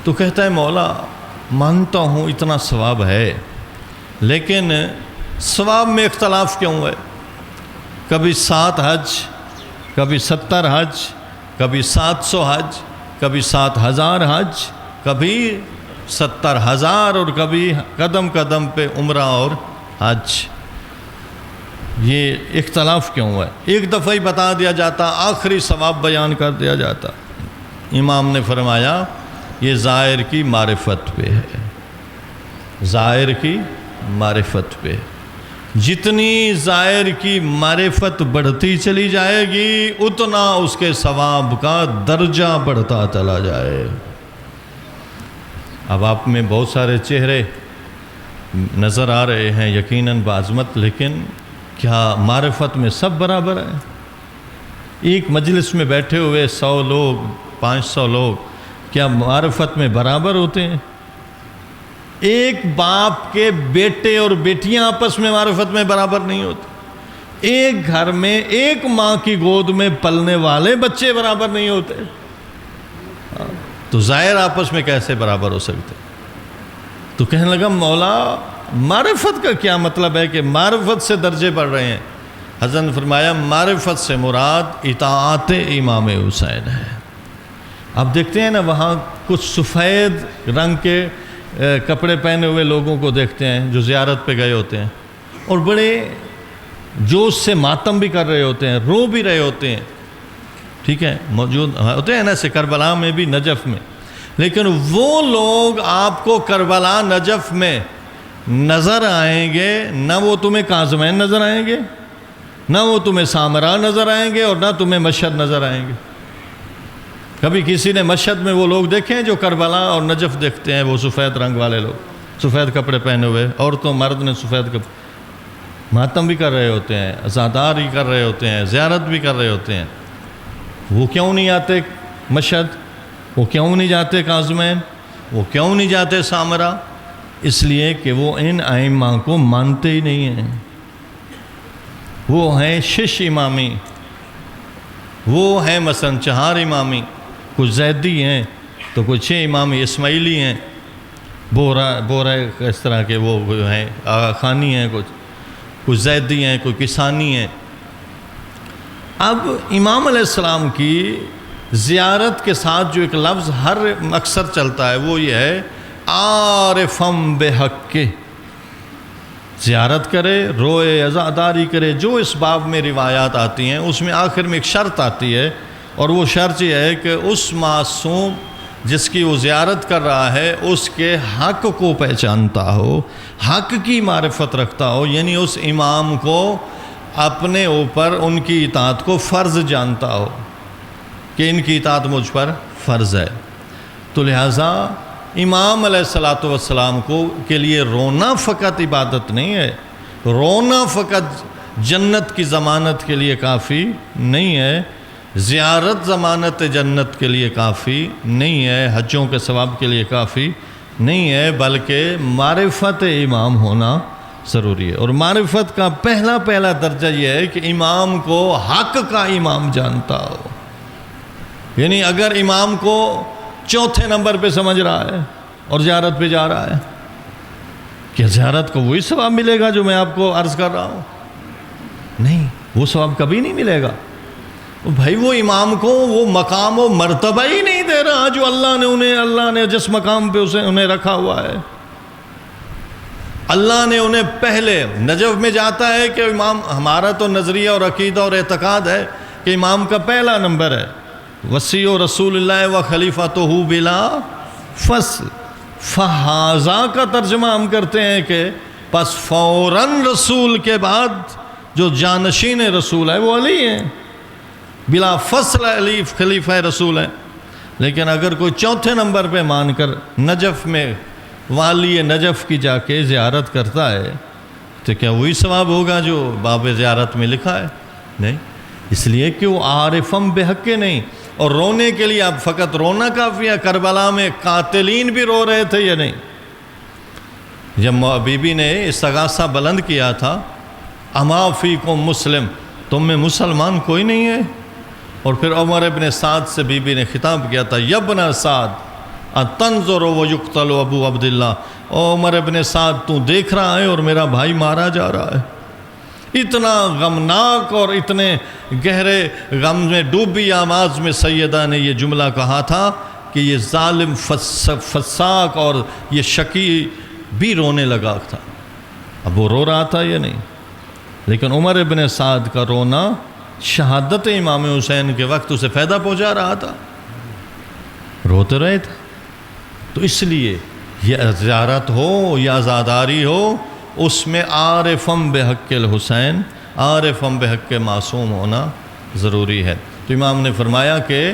[SPEAKER 1] تو کہتا ہے مولا مانتا ہوں اتنا ثواب ہے، لیکن ثواب میں اختلاف کیوں ہے؟ کبھی 7 حج، کبھی 70 حج، کبھی 700 حج، کبھی 7000 حج، کبھی 70000، اور کبھی قدم قدم پہ عمرہ اور حج۔ یہ اختلاف کیوں ہے؟ ایک دفعہ ہی بتا دیا جاتا، آخری ثواب بیان کر دیا جاتا۔ امام نے فرمایا یہ ظاہر کی معرفت پہ ہے، ظاہر کی معرفت پہ۔ جتنی ظاہر کی معرفت بڑھتی چلی جائے گی اتنا اس کے ثواب کا درجہ بڑھتا چلا جائے۔ اب آپ میں بہت سارے چہرے نظر آ رہے ہیں یقیناً بعظمت، لیکن کیا معرفت میں سب برابر ہیں؟ ایک مجلس میں بیٹھے ہوئے 100 لوگ 500 لوگ کیا معرفت میں برابر ہوتے ہیں؟ ایک باپ کے بیٹے اور بیٹیاں آپس میں معرفت میں برابر نہیں ہوتے۔ ایک گھر میں ایک ماں کی گود میں پلنے والے بچے برابر نہیں ہوتے، تو ظاہر آپس میں کیسے برابر ہو سکتے؟ تو کہنے لگا مولا معرفت کا کیا مطلب ہے کہ معرفت سے درجے بڑھ رہے ہیں؟ حضرت نے فرمایا معرفت سے مراد اطاعت امام حسین ہے۔ آپ دیکھتے ہیں نا وہاں کچھ سفید رنگ کے کپڑے پہنے ہوئے لوگوں کو دیکھتے ہیں جو زیارت پہ گئے ہوتے ہیں اور بڑے جوش سے ماتم بھی کر رہے ہوتے ہیں، رو بھی رہے ہوتے ہیں، ٹھیک ہے، موجود ہوتے ہیں نا سے کربلا میں بھی نجف میں۔ لیکن وہ لوگ آپ کو کربلا نجف میں نظر آئیں گے، نہ وہ تمہیں کاظمین نظر آئیں گے، نہ وہ تمہیں سامرا نظر آئیں گے، اور نہ تمہیں مشہد نظر آئیں گے۔ کبھی کسی نے مشہد میں وہ لوگ دیکھے ہیں جو کربلا اور نجف دیکھتے ہیں؟ وہ سفید رنگ والے لوگ سفید کپڑے پہنے ہوئے، عورتوں مرد نے سفید کپڑے، ماتم بھی کر رہے ہوتے ہیں، عزادار بھی کر رہے ہوتے ہیں، زیارت بھی کر رہے ہوتے ہیں۔ وہ کیوں نہیں آتے مشہد؟ وہ کیوں نہیں جاتے کاظمین؟ وہ کیوں نہیں جاتے سامرا؟ اس لیے کہ وہ ان ائمہ کو مانتے ہی نہیں ہیں۔ وہ ہیں شش امامی، وہ ہیں مثلا 4 امامی، کچھ زیدی ہیں تو کچھ 6 امامی اسماعیلی ہیں، بورا اس طرح کے وہ ہیں، آغا خانی ہیں، کچھ زیدی ہیں، کوئی کسانی ہیں۔ اب امام علیہ السلام کی زیارت کے ساتھ جو ایک لفظ ہر اکثر چلتا ہے وہ یہ ہے عارفم بحق، زیارت کرے، روئے، عزاداری کرے، جو اس باب میں روایات آتی ہیں اس میں آخر میں ایک شرط آتی ہے، اور وہ شرط یہ ہے کہ اس معصوم جس کی وہ زیارت کر رہا ہے اس کے حق کو پہچانتا ہو، حق کی معرفت رکھتا ہو، یعنی اس امام کو اپنے اوپر ان کی اطاعت کو فرض جانتا ہو کہ ان کی اطاعت مجھ پر فرض ہے۔ تو لہٰذا امام علیہ السلام کے لیے رونا فقط عبادت نہیں ہے، رونا فقط جنت کی ضمانت کے لیے کافی نہیں ہے، زیارت ضمانت جنت کے لیے کافی نہیں ہے، حجوں کے ثواب کے لیے کافی نہیں ہے، بلکہ معرفت امام ہونا ضروری ہے۔ اور معرفت کا پہلا درجہ یہ ہے کہ امام کو حق کا امام جانتا ہو، یعنی اگر امام کو 4 نمبر پہ سمجھ رہا ہے اور زیارت پہ جا رہا ہے، کیا زیارت کو وہی ثواب ملے گا جو میں آپ کو عرض کر رہا ہوں؟ نہیں، وہ ثواب کبھی نہیں ملے گا۔ بھائی وہ امام کو وہ مقام و مرتبہ ہی نہیں دے رہا جو اللہ نے جس مقام پہ انہیں رکھا ہوا ہے۔ اللہ نے انہیں پہلے نجف میں جاتا ہے کہ امام، ہمارا تو نظریہ اور عقیدہ اور اعتقاد ہے کہ امام کا پہلا نمبر ہے وصی و رسول اللہ و خلیفۃہ بلا فصل، فہذا کا ترجمہ ہم کرتے ہیں کہ پس فوراً رسول کے بعد جو جانشین رسول ہے وہ علی ہیں، بلا فصل علی خلیفہ رسول ہیں۔ لیکن اگر کوئی 4 نمبر پہ مان کر نجف میں والی نجف کی جا کے زیارت کرتا ہے تو کیا وہی ثواب ہوگا جو باب زیارت میں لکھا ہے؟ نہیں، اس لیے کہ وہ عارفم بحق نہیں۔ اور رونے کے لیے اب فقط رونا کافی ہے؟ کربلا میں قاتلین بھی رو رہے تھے یا نہیں؟ جب بی بی نے استغاثہ بلند کیا تھا، اما فیکم مسلم، تم میں مسلمان کوئی نہیں ہے؟ اور پھر عمر ابن سعد سے بی بی نے خطاب کیا تھا، یبن سعد اتنظر و یقتل ابو عبداللہ، عمر ابن سعد تو دیکھ رہا ہے اور میرا بھائی مارا جا رہا ہے۔ اتنا غمناک اور اتنے گہرے غم میں ڈوبی آواز میں سیدہ نے یہ جملہ کہا تھا کہ یہ ظالم فساق اور یہ شقی بھی رونے لگا تھا۔ اب وہ رو رہا تھا یا نہیں؟ لیکن عمر ابن سعد کا رونا شہادت امام حسین کے وقت اسے فائدہ پہنچا رہا تھا، روتے رہے تھے۔ تو اس لیے یہ زیارت ہو یا عزاداری ہو، اس میں عارفم بحق الحسین، عارفم بحق معصوم ہونا ضروری ہے۔ تو امام نے فرمایا کہ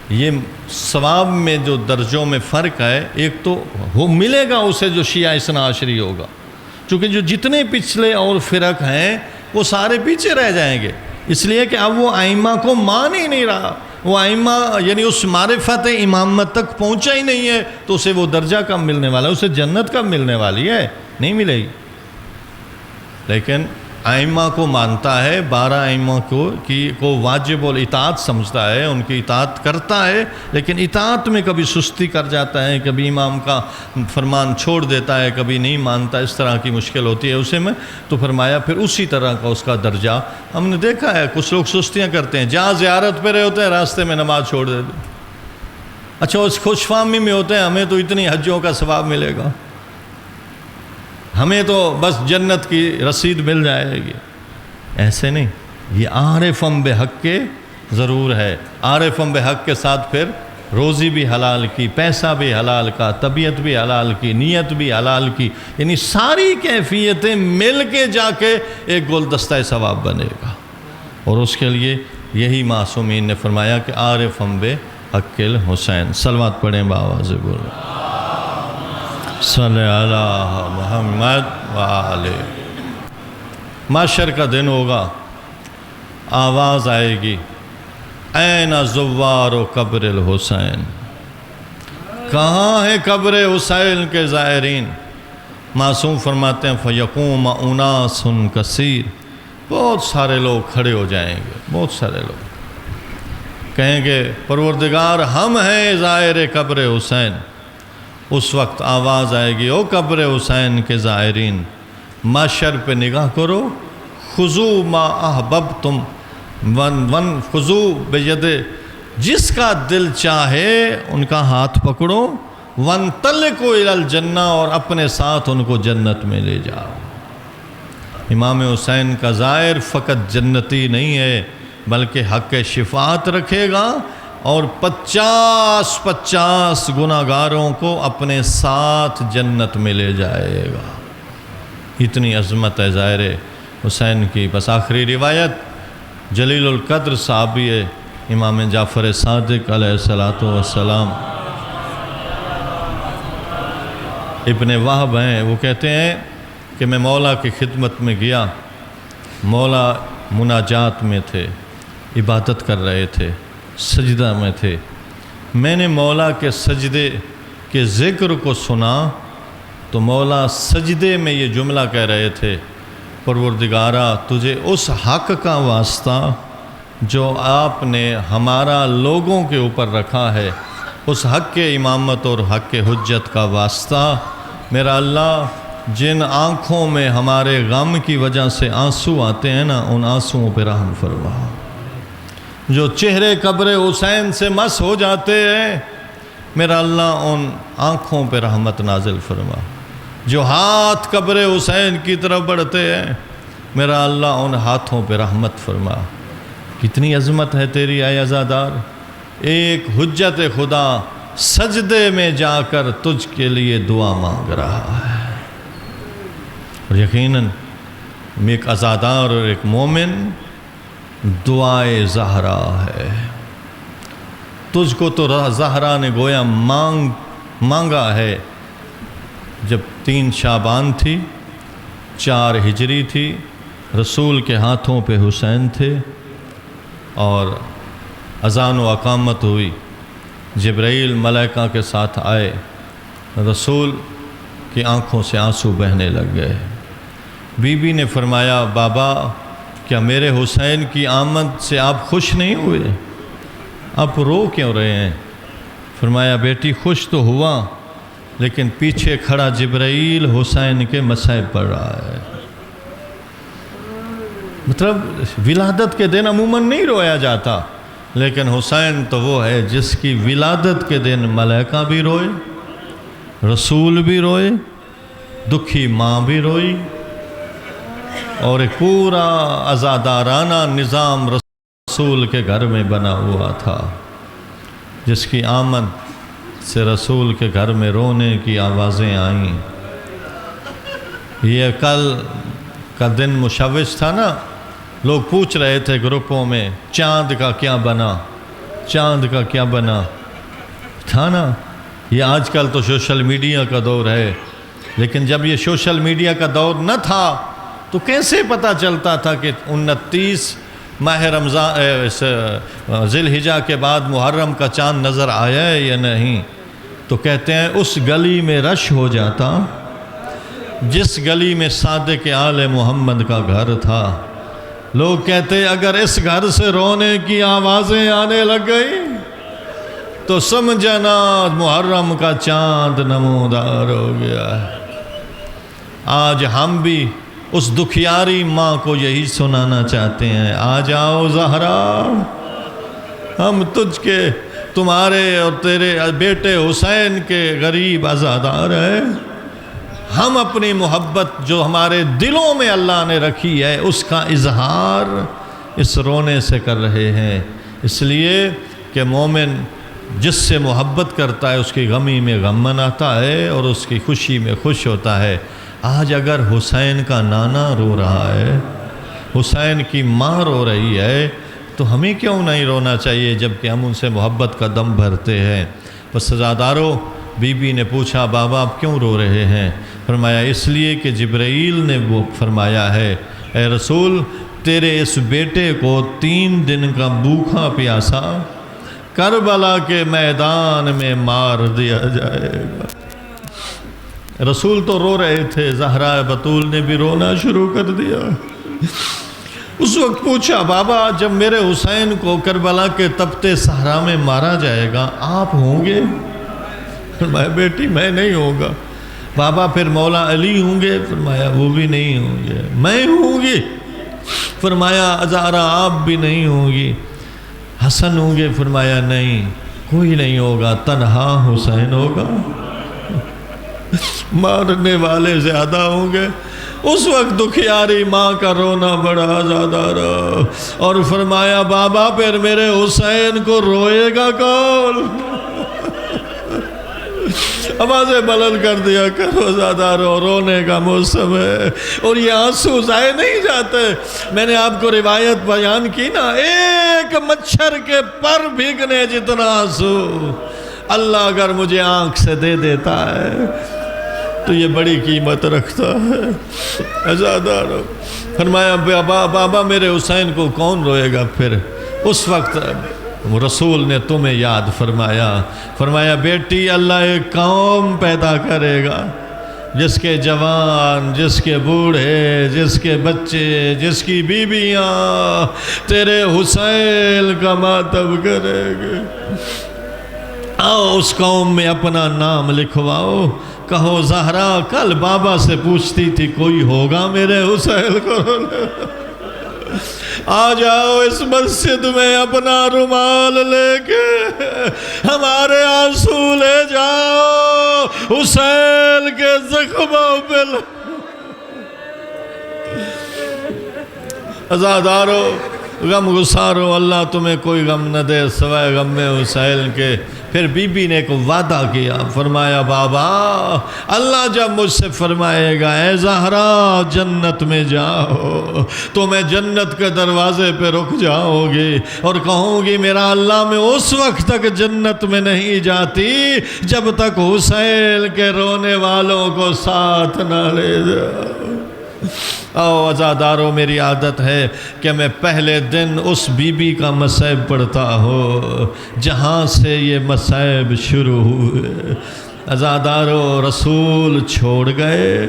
[SPEAKER 1] یہ ثواب میں جو درجوں میں فرق ہے، ایک تو وہ ملے گا اسے جو شیعہ اثنا عشری ہوگا، چونکہ جو جتنے پچھلے اور فرق ہیں وہ سارے پیچھے رہ جائیں گے، اس لیے کہ اب وہ ائمہ کو مان ہی نہیں رہا، وہ ائمہ یعنی اس معرفت امامت تک پہنچا ہی نہیں ہے، تو اسے وہ درجہ کب ملنے والا ہے؟ اسے جنت کب ملنے والی ہے؟ نہیں ملے گی۔ لیکن ائمہ کو مانتا ہے، 12 ائمہ کو واجب الاطاعت سمجھتا ہے، ان کی اطاعت کرتا ہے، لیکن اطاعت میں کبھی سستی کر جاتا ہے، کبھی امام کا فرمان چھوڑ دیتا ہے، کبھی نہیں مانتا، اس طرح کی مشکل ہوتی ہے اسے میں۔ تو فرمایا پھر اسی طرح کا اس کا درجہ ہم نے دیکھا ہے، کچھ لوگ سستیاں کرتے ہیں، جہاں زیارت پہ رہے ہوتے ہیں راستے میں نماز چھوڑ دیتے ہیں، اچھا اس خوش فہمی میں ہوتے ہیں ہمیں تو اتنی حجوں کا ثواب ملے گا، ہمیں تو بس جنت کی رسید مل جائے گی۔ ایسے نہیں، یہ عارفم بحق کے ضرور ہے، عارفم بحق کے ساتھ پھر روزی بھی حلال کی، پیسہ بھی حلال کا، طبیعت بھی حلال کی، نیت بھی حلال کی، یعنی ساری کیفیتیں مل کے جا کے ایک گلدستہ ثواب بنے گا۔ اور اس کے لیے یہی معصومین نے فرمایا کہ عارفم بحق الحسین۔ صلوات پڑھیں بآواز بولیں صلی اللہ محمد وآلہ۔ محشر کا دن ہوگا، آواز آئے گی، این زوار و قبر الحسین، کہاں ہے قبر حسین کے زائرین؟ معصوم فرماتے ہیں فیقوم اناس کثیر، بہت سارے لوگ کھڑے ہو جائیں گے، بہت سارے لوگ کہیں گے پروردگار ہم ہیں زائر قبر حسین۔ اس وقت آواز آئے گی، او قبر حسین کے زائرین محشر پہ نگاہ کرو، خذو ما احببتم ون خذو بید، جس کا دل چاہے ان کا ہاتھ پکڑو، وانطلقوا الی الجنہ، اور اپنے ساتھ ان کو جنت میں لے جاؤ۔ امام حسین کا زائر فقط جنتی نہیں ہے بلکہ حق شفاعت رکھے گا، اور 50 گناہگاروں کو اپنے ساتھ جنت میں لے جائے گا۔ اتنی عظمت ہے زائر حسین کی۔ بس آخری روایت، جلیل القدر صحابی ہے امام جعفر صادق علیہ السلام، ابن وہب ہیں، وہ کہتے ہیں کہ میں مولا کی خدمت میں گیا، مولا مناجات میں تھے، عبادت کر رہے تھے، سجدہ میں تھے، میں نے مولا کے سجدے کے ذکر کو سنا تو مولا سجدے میں یہ جملہ کہہ رہے تھے، پروردگارا تجھے اس حق کا واسطہ جو آپ نے ہمارا لوگوں کے اوپر رکھا ہے، اس حق کے امامت اور حق کے حجت کا واسطہ، میرا اللہ جن آنکھوں میں ہمارے غم کی وجہ سے آنسو آتے ہیں نا، ان آنسوؤں پہ رحم فرما، جو چہرے قبر حسین سے مس ہو جاتے ہیں، میرا اللہ ان آنکھوں پہ رحمت نازل فرما، جو ہاتھ قبر حسین کی طرف بڑھتے ہیں، میرا اللہ ان ہاتھوں پہ رحمت فرما۔ کتنی عظمت ہے تیری اے عزادار، ایک حجت خدا سجدے میں جا کر تجھ کے لیے دعا مانگ رہا ہے۔ اور یقیناً ایک عزادار اور ایک مومن دعائے زہرا ہے، تجھ کو تو زہرا نے گویا مانگا ہے۔ جب 3 شعبان تھی، 4 ہجری تھی، رسول کے ہاتھوں پہ حسین تھے، اور اذان و اقامت ہوئی، جبرائیل ملائکہ کے ساتھ آئے، رسول کی آنکھوں سے آنسو بہنے لگ گئے۔ بی بی نے فرمایا بابا کیا میرے حسین کی آمد سے آپ خوش نہیں ہوئے؟ آپ رو کیوں رہے ہیں؟ فرمایا بیٹی خوش تو ہوا، لیکن پیچھے کھڑا جبرائیل حسین کے مصائب پڑھ رہا ہے۔ مطلب ولادت کے دن عموماً نہیں رویا جاتا، لیکن حسین تو وہ ہے جس کی ولادت کے دن ملائکہ بھی روئے، رسول بھی روئے، دکھی ماں بھی روئی، اور ایک پورا عزادارانہ نظام رسول کے گھر میں بنا ہوا تھا، جس کی آمد سے رسول کے گھر میں رونے کی آوازیں آئیں۔ یہ کل کا دن مشوش تھا نا، لوگ پوچھ رہے تھے گروپوں میں چاند کا کیا بنا، چاند کا کیا بنا تھا نا۔ یہ آج کل تو سوشل میڈیا کا دور ہے، لیکن جب یہ سوشل میڈیا کا دور نہ تھا تو کیسے پتہ چلتا تھا کہ 29 ماہ رمضان ذی الحجہ کے بعد محرم کا چاند نظر آیا ہے یا نہیں؟ تو کہتے ہیں اس گلی میں رش ہو جاتا جس گلی میں صادق آل محمد کا گھر تھا۔ لوگ کہتے اگر اس گھر سے رونے کی آوازیں آنے لگ گئی تو سمجھنا محرم کا چاند نمودار ہو گیا ہے۔ آج ہم بھی اس دکھیاری ماں کو یہی سنانا چاہتے ہیں، آ جاؤ زہرا، ہم تجھ کے، تمہارے اور تیرے بیٹے حسین کے غریب عزادار ہیں۔ ہم اپنی محبت جو ہمارے دلوں میں اللہ نے رکھی ہے اس کا اظہار اس رونے سے کر رہے ہیں، اس لیے کہ مومن جس سے محبت کرتا ہے اس کی غمی میں غم مناتا ہے اور اس کی خوشی میں خوش ہوتا ہے۔ آج اگر حسین کا نانا رو رہا ہے، حسین کی ماں رو رہی ہے، تو ہمیں کیوں نہیں رونا چاہیے جبکہ ہم ان سے محبت کا دم بھرتے ہیں۔ بس عزادارو، بی بی نے پوچھا بابا آپ کیوں رو رہے ہیں؟ فرمایا اس لیے کہ جبرائیل نے وہ فرمایا ہے اے رسول تیرے اس بیٹے کو 3 دن کا بھوکا پیاسا کربلا کے میدان میں مار دیا جائے گا۔ رسول تو رو رہے تھے، زہرا بطول نے بھی رونا شروع کر دیا۔ اس وقت پوچھا بابا جب میرے حسین کو کربلا کے تپتے صحرا میں مارا جائے گا آپ ہوں گے؟ فرمایا بیٹی میں نہیں ہوں گا۔ بابا پھر مولا علی ہوں گے؟ فرمایا وہ بھی نہیں ہوں گے۔ میں ہوں گی؟ فرمایا زہرا آپ بھی نہیں ہوں گی۔ حسن ہوں گے؟ فرمایا نہیں کوئی نہیں ہوگا، تنہا حسین ہوگا، مارنے والے زیادہ ہوں گے۔ اس وقت دکھیاری ماں کا رونا بڑا زیادہ رہا اور فرمایا بابا پھر میرے حسین کو روئے گا کون؟ آوازیں بلند کر دیا کرو زیادہ رونے کا موسم ہے اور یہ آنسو ضائع نہیں جاتے۔ میں نے آپ کو روایت بیان کی نا، ایک مچھر کے پر بھیگنے جتنا آنسو اللہ اگر مجھے آنکھ سے دے دیتا ہے تو یہ بڑی قیمت رکھتا ہے۔ عزادارو فرمایا بابا میرے حسین کو کون روئے گا؟ پھر اس وقت رسول نے تمہیں یاد فرمایا بیٹی اللہ ایک قوم پیدا کرے گا جس کے جوان، جس کے بوڑھے، جس کے بچے، جس کی بیویاں تیرے حسین کا ماتم کرے گے۔ آؤ اس قوم میں اپنا نام لکھواؤ، کہو زہرا کل بابا سے پوچھتی تھی کوئی ہوگا میرے حسین کو رونے؟ آ جاؤ اس مسجد میں اپنا رومال لے کے ہمارے آنسو لے جاؤ حسین کے زخموں پہ۔ عزادارو غم گسارو، اللہ تمہیں کوئی غم نہ دے سوائے غم حسین کے۔ پھر بی بی نے ایک وعدہ کیا، فرمایا بابا اللہ جب مجھ سے فرمائے گا اے زہرا جنت میں جاؤ تو میں جنت کے دروازے پہ رک جاؤ گی اور کہوں گی میرا اللہ میں اس وقت تک جنت میں نہیں جاتی جب تک حسین کے رونے والوں کو ساتھ نہ لے جاؤ۔ آؤ عزادارو میری عادت ہے کہ میں پہلے دن اس بی بی کا مصائب پڑھتا ہوں جہاں سے یہ مصائب شروع ہوئے۔ عزادارو رسول چھوڑ گئے،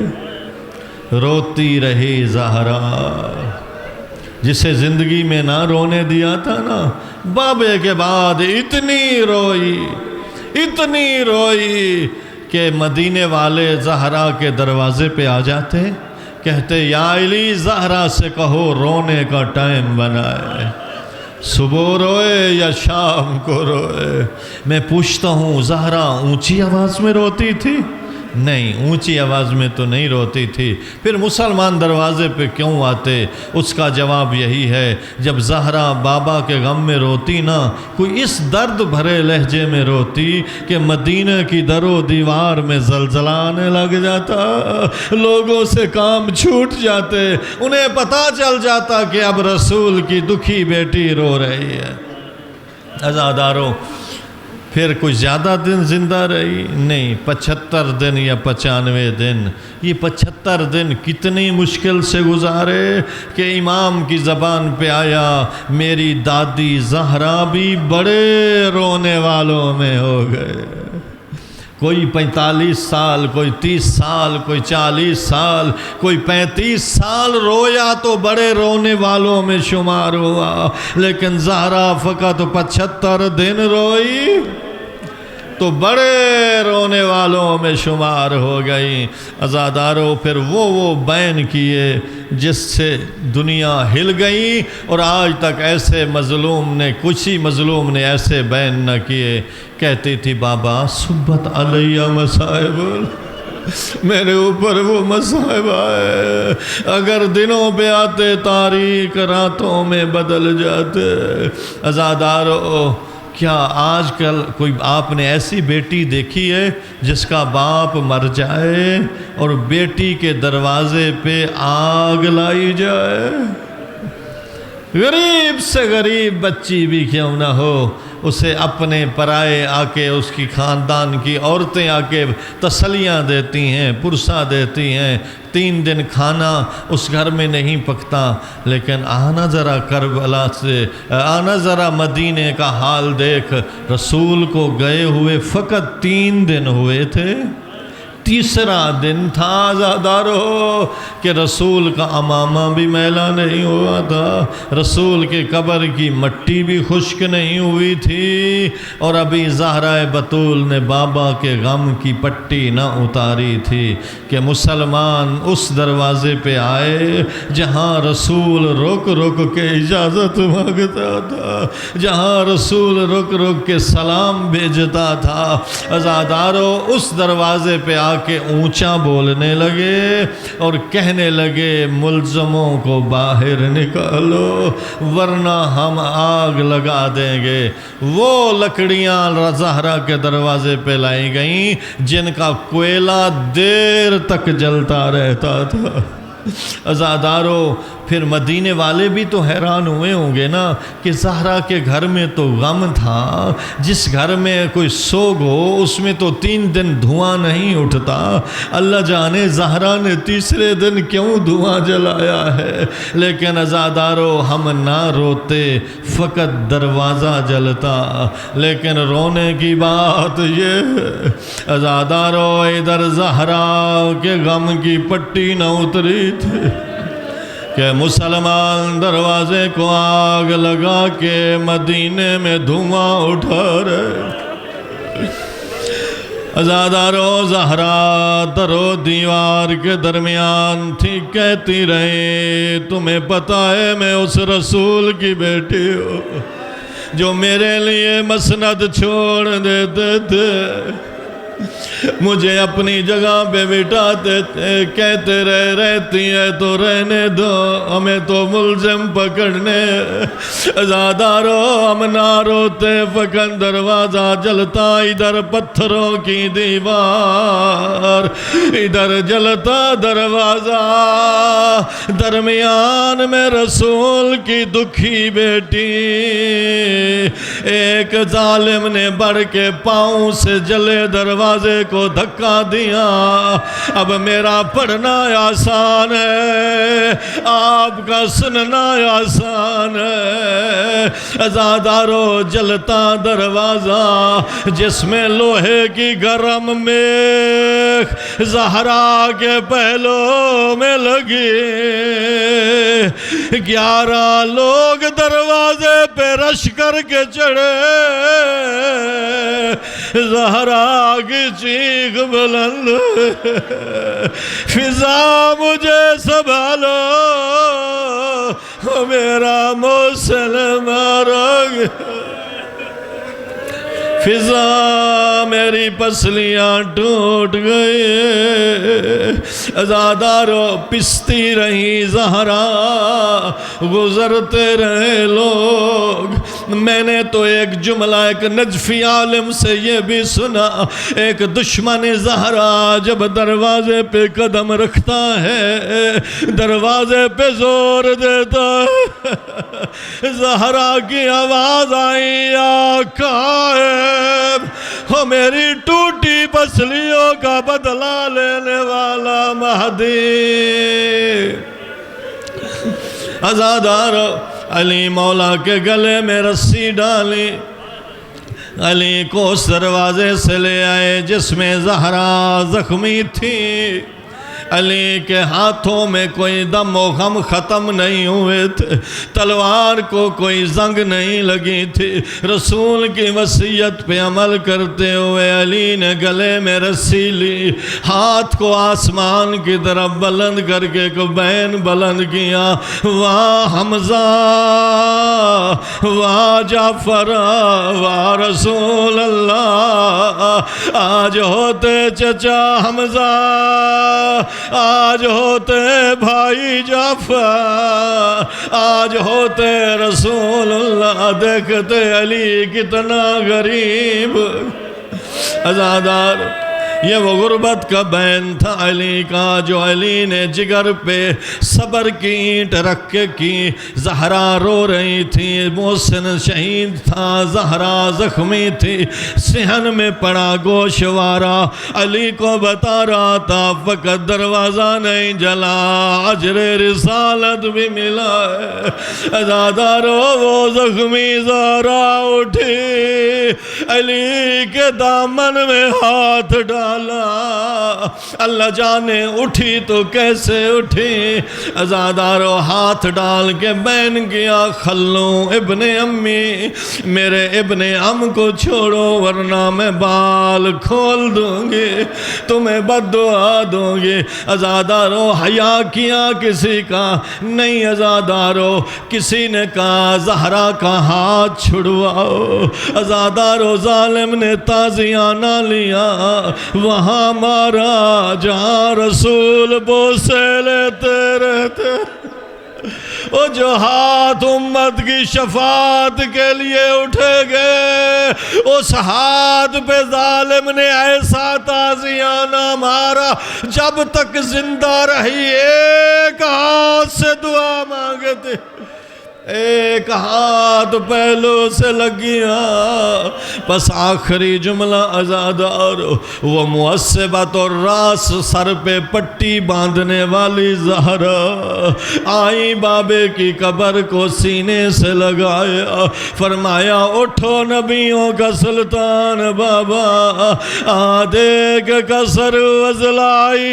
[SPEAKER 1] روتی رہی زہرا جسے زندگی میں نہ رونے دیا تھا نا، بابے کے بعد اتنی روئی کہ مدینے والے زہرا کے دروازے پہ آ جاتے، کہتے یا علی زہرا سے کہو رونے کا ٹائم بنائے، صبح روئے یا شام کو روئے۔ میں پوچھتا ہوں زہرا اونچی آواز میں روتی تھی نہیں، اونچی آواز میں تو نہیں روتی تھی۔ پھر مسلمان دروازے پہ کیوں آتے؟ اس کا جواب یہی ہے، جب زہرا بابا کے غم میں روتی نا، کوئی اس درد بھرے لہجے میں روتی کہ مدینہ کی در و دیوار میں زلزلہ آنے لگ جاتا، لوگوں سے کام چھوٹ جاتے، انہیں پتہ چل جاتا کہ اب رسول کی دکھی بیٹی رو رہی ہے۔ عزاداروں، پھر کوئی زیادہ دن زندہ رہی؟ نہیں، 75 دن یا 95 دن۔ یہ 75 دن کتنی مشکل سے گزارے کہ امام کی زبان پہ آیا، میری دادی زہرا بھی بڑے رونے والوں میں ہو گئے۔ کوئی 45 سال، کوئی 30 سال، کوئی 40 سال، کوئی 35 سال رویا تو بڑے رونے والوں میں شمار ہوا، لیکن زہرا فقط 75 دن روئی تو بڑے رونے والوں میں شمار ہو گئی۔ عزاداروں، پھر وہ بین کیے جس سے دنیا ہل گئی، اور آج تک ایسے مظلوم نے، کچھ ہی مظلوم نے ایسے بین نہ کیے۔ کہتی تھی بابا صبت علیہ مصائب، میرے اوپر وہ مصائب آئے، اگر دنوں پہ آتے تاریک راتوں میں بدل جاتے۔ عزاداروں، کیا آج کل کوئی آپ نے ایسی بیٹی دیکھی ہے جس کا باپ مر جائے اور بیٹی کے دروازے پہ آگ لائی جائے؟ غریب سے غریب بچی بھی کیوں نہ ہو، اسے اپنے پرائے آ کے، اس کی خاندان کی عورتیں آ کے تسلیاں دیتی ہیں، پرسہ دیتی ہیں، 3 دن کھانا اس گھر میں نہیں پکتا۔ لیکن آنا ذرا کربلا سے، آنا ذرا مدینے کا حال دیکھ، رسول کو گئے ہوئے فقط 3 دن ہوئے تھے، تیسرا دن تھا عزادارو کہ رسول کا امامہ بھی میلا نہیں ہوا تھا، رسول کے قبر کی مٹی بھی خشک نہیں ہوئی تھی، اور ابھی زہرہ بطول نے بابا کے غم کی پٹی نہ اتاری تھی کہ مسلمان اس دروازے پہ آئے جہاں رسول رک رک کے اجازت مانگتا تھا، جہاں رسول رک رک کے سلام بھیجتا تھا۔ عزادارو، اس دروازے پہ آ کے اونچا بولنے لگے اور کہنے لگے، ملزموں کو باہر نکالو ورنہ ہم آگ لگا دیں گے۔ وہ لکڑیاں زہرا کے دروازے پہ لائی گئیں جن کا کوئلہ دیر تک جلتا رہتا تھا۔ عزادارو، پھر مدینے والے بھی تو حیران ہوئے ہوں گے نا کہ زہرا کے گھر میں تو غم تھا، جس گھر میں کوئی سوگ ہو اس میں تو 3 دن دھواں نہیں اٹھتا، اللہ جانے زہرا نے تیسرے دن کیوں دھواں جلایا ہے۔ لیکن عزادارو، ہم نہ روتے، فقط دروازہ جلتا، لیکن رونے کی بات یہ ہے عزادارو، ادھر زہرا کے غم کی پٹی نہ اتری تھی کہ مسلمان دروازے کو آگ لگا کے مدینے میں دھواں اٹھا رہے۔ عزادارو، زہرا در و دیوار کے درمیان تھی، کہتی رہی، تمہیں پتہ ہے میں اس رسول کی بیٹی ہوں جو میرے لیے مسند چھوڑ دیتے تھے، مجھے اپنی جگہ پہ بٹھاتے تھے، کہتے رہتی ہے تو رہنے دو، ہمیں تو ملزم پکڑنے۔ عزادارو، ہم نہ روتے، فقط دروازہ جلتا، ادھر پتھروں کی دیوار، ادھر جلتا دروازہ، درمیان میں رسول کی دکھی بیٹی۔ ایک ظالم نے بڑھ کے پاؤں سے جلے دروازے کو دھکا دیا۔ اب میرا پڑھنا آسان ہے، آپ کا سننا آسان ہے۔ عزادارو، جلتا دروازہ جس میں لوہے کی گرم میخ زہرا کے پہلوں میں لگی، 11 لوگ دروازے پہ رش کر کے چڑھے، زہرا کی چیخ بلند، فضا مجھے سنبھالو، میرا مسلم آ گیا، فضا میری پسلیاں ٹوٹ گئی، عزادارو پستی رہی زہرا، گزرتے رہے لوگ۔ میں نے تو ایک جملہ ایک نجفی عالم سے یہ بھی سنا، ایک دشمن زہرا جب دروازے پہ قدم رکھتا ہے، دروازے پہ زور دیتا ہے، زہرا کی آواز آئی آقائب، ہو میری ٹوٹی پسلیوں کا بدلہ لینے والا مہدی۔ عزادارو علی مولا کے گلے میں رسی ڈالی، علی کو اس دروازے سے لے آئے جس میں زہرا زخمی تھی۔ علی کے ہاتھوں میں کوئی دم و غم ختم نہیں ہوئے تھے، تلوار کو کوئی زنگ نہیں لگی تھی۔ رسول کی وصیت پہ عمل کرتے ہوئے علی نے گلے میں رسی لی، ہاتھ کو آسمان کی طرف بلند کر کے بین بلند کیا، واہ حمزہ واہ جعفر واہ رسول اللہ، آج ہوتے چچا حمزہ، آج ہوتے بھائی جعفر، آج ہوتے رسول اللہ، دیکھتے علی کتنا غریب۔ عزادار یہ وہ غربت کا بین تھا علی کا، جو علی نے جگر پہ صبر کی اینٹ رکھ کے کی۔ زہرا رو رہی تھی، محسن شہید تھا، زہرا زخمی تھی، صحن میں پڑا گوشوارا، علی کو بتا رہا تھا فقط دروازہ نہیں جلا، اجر رسالت بھی ملا ہے۔ عزادارو وہ زخمی زہرا اٹھی، علی کے دامن میں ہاتھ ڈالا، اللہ جانے اٹھی تو کیسے اٹھی۔ عزادارو ہاتھ ڈال کے بین کیا، خلو ابن امی، میرے ابن ام کو چھوڑو ورنہ میں بال کھول دوں گی، تمہیں بد دعا دوں گی۔ عزادارو حیا کیا کسی کا نہیں، عزادارو کسی نے کہا زہرا کا ہاتھ چھڑواؤ، عزادارو ظالم نے تازیانہ لیا، وہاں مارا جہاں رسول بوسے لیتے رہتے۔ وہ جو ہاتھ امت کی شفاعت کے لیے اٹھے گئے، اس ہاتھ پہ ظالم نے ایسا تازیانہ مارا، جب تک زندہ رہی ایک ہاتھ سے دعا مانگتے، ایک ہاتھ پہلو سے لگیا۔ بس آخری جملہ عزادارو، وہ معصبت اور راس سر پہ پٹی باندھنے والی زہرا آئی، بابے کی قبر کو سینے سے لگایا، فرمایا اٹھو نبیوں کا سلطان بابا، دیکھ کسر وزلائی،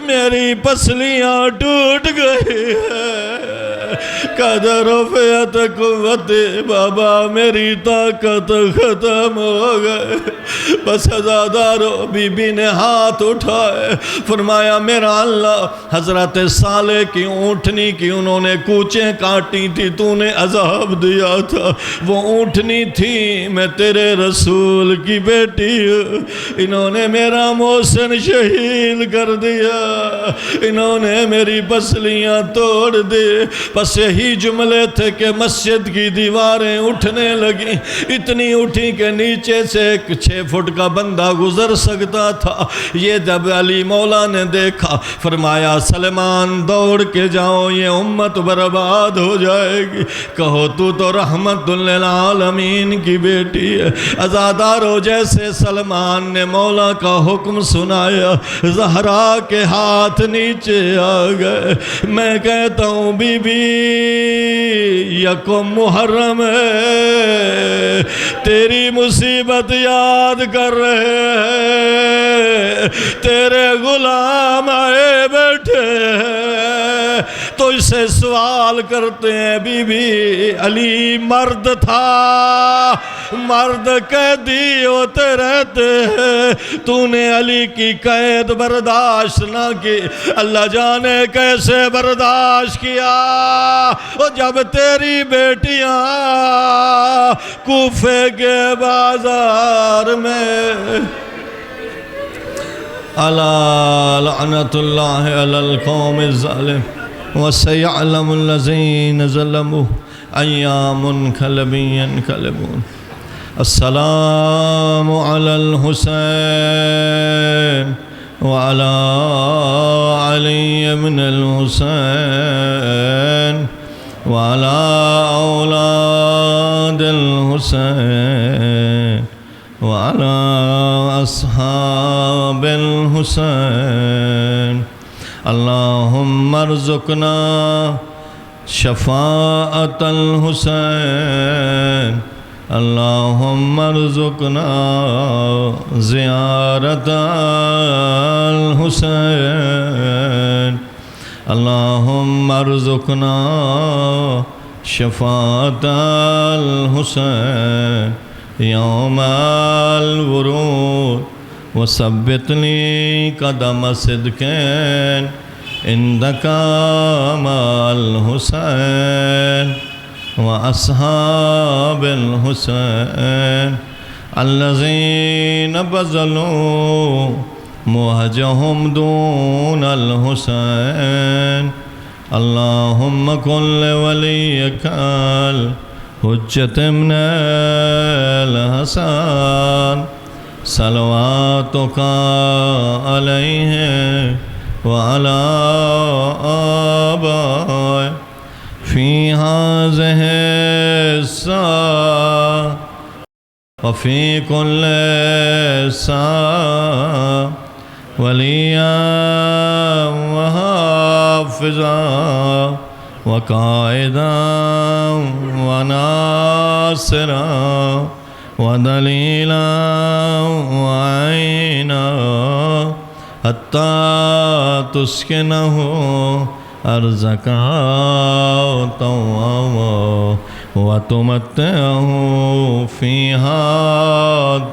[SPEAKER 1] میری پسلیاں ٹوٹ گئی ہے، قدر رفعت قوت بابا، میری طاقت ختم ہو گئے۔ بس عزادارو بی بی نے ہاتھ اٹھائے، فرمایا میرا اللہ، حضرت صالح کی اونٹنی کی انہوں نے کوچیں کاٹی تھی، تو نے عذاب دیا تھا، وہ اونٹنی تھی، میں تیرے رسول کی بیٹی ہوں، انہوں نے میرا محسن شہید کر دیا، انہوں نے میری پسلیاں توڑ دی۔ بس یہی جملے تھے کہ مسجد کی دیواریں اٹھنے لگیں، اتنی اٹھی کہ نیچے سے ایک 6 فٹ کا بندہ گزر سکتا تھا۔ یہ جب علی مولا نے دیکھا، فرمایا سلمان دوڑ کے جاؤ، یہ امت برباد ہو جائے گی، کہو تو رحمت للعالمین کی بیٹی ہے۔ عزادارو جیسے سلمان نے مولا کا حکم سنایا، زہرا کے ہاتھ نیچے آ گئے۔ میں کہتا ہوں بی بی یکم محرم ہے، تیری مصیبت یاد کر رہے ہیں، تیرے غلام آئے بیٹھے ہیں، تو اس سے سوال کرتے ہیں بی بی علی مرد تھا، مرد قیدی ہوتے رہتے ہیں، تو نے علی کی قید برداشت نہ کی، اللہ جانے کیسے برداشت کیا۔ اور جب تیری بیٹیاں کوفے کے بازار میں الا لعنت اللہ علی القوم الظالم وسيعلم الذين ظلموا أيام كالذي ينقلبون۔ السلام على الحسين وعلى علي بن الحسين وعلى أولاد الحسين وعلى أصحاب الحسين۔ اللهم ارزقنا شفاعة الحسين، اللهم ارزقنا زيارة الحسين، اللهم ارزقنا شفاعة الحسين يوم الورود، وثبت لي قدم صدق عندك مع الحسين وأصحاب الحسين الذين بذلوا مهجهم دون الحسين۔ اللهم كن لوليك الحجة ابن الحسن صلواتك عليه وعلى آبائه في هذه الساعة وفي كل ساعة وليا وحافظا وقائدا وناصرا ودليلا وعينا حتى تسكنه أرزك طوعا وتمتعه فيها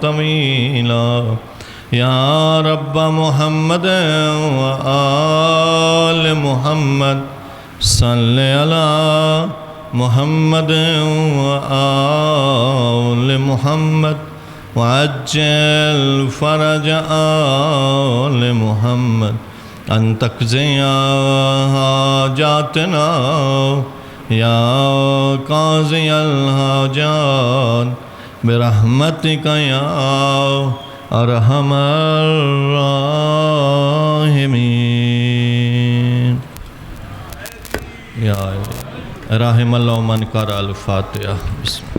[SPEAKER 1] طويلا۔ يا رب محمد وآل محمد صل على محمد وآل محمد وعجل فرج آل محمد، أن تقضي حاجاتنا يا قاضي الحاجات برحمتك يا أرحم الراحمين۔ يا رحم الله من قرأ الفاتحة۔ بسم الله۔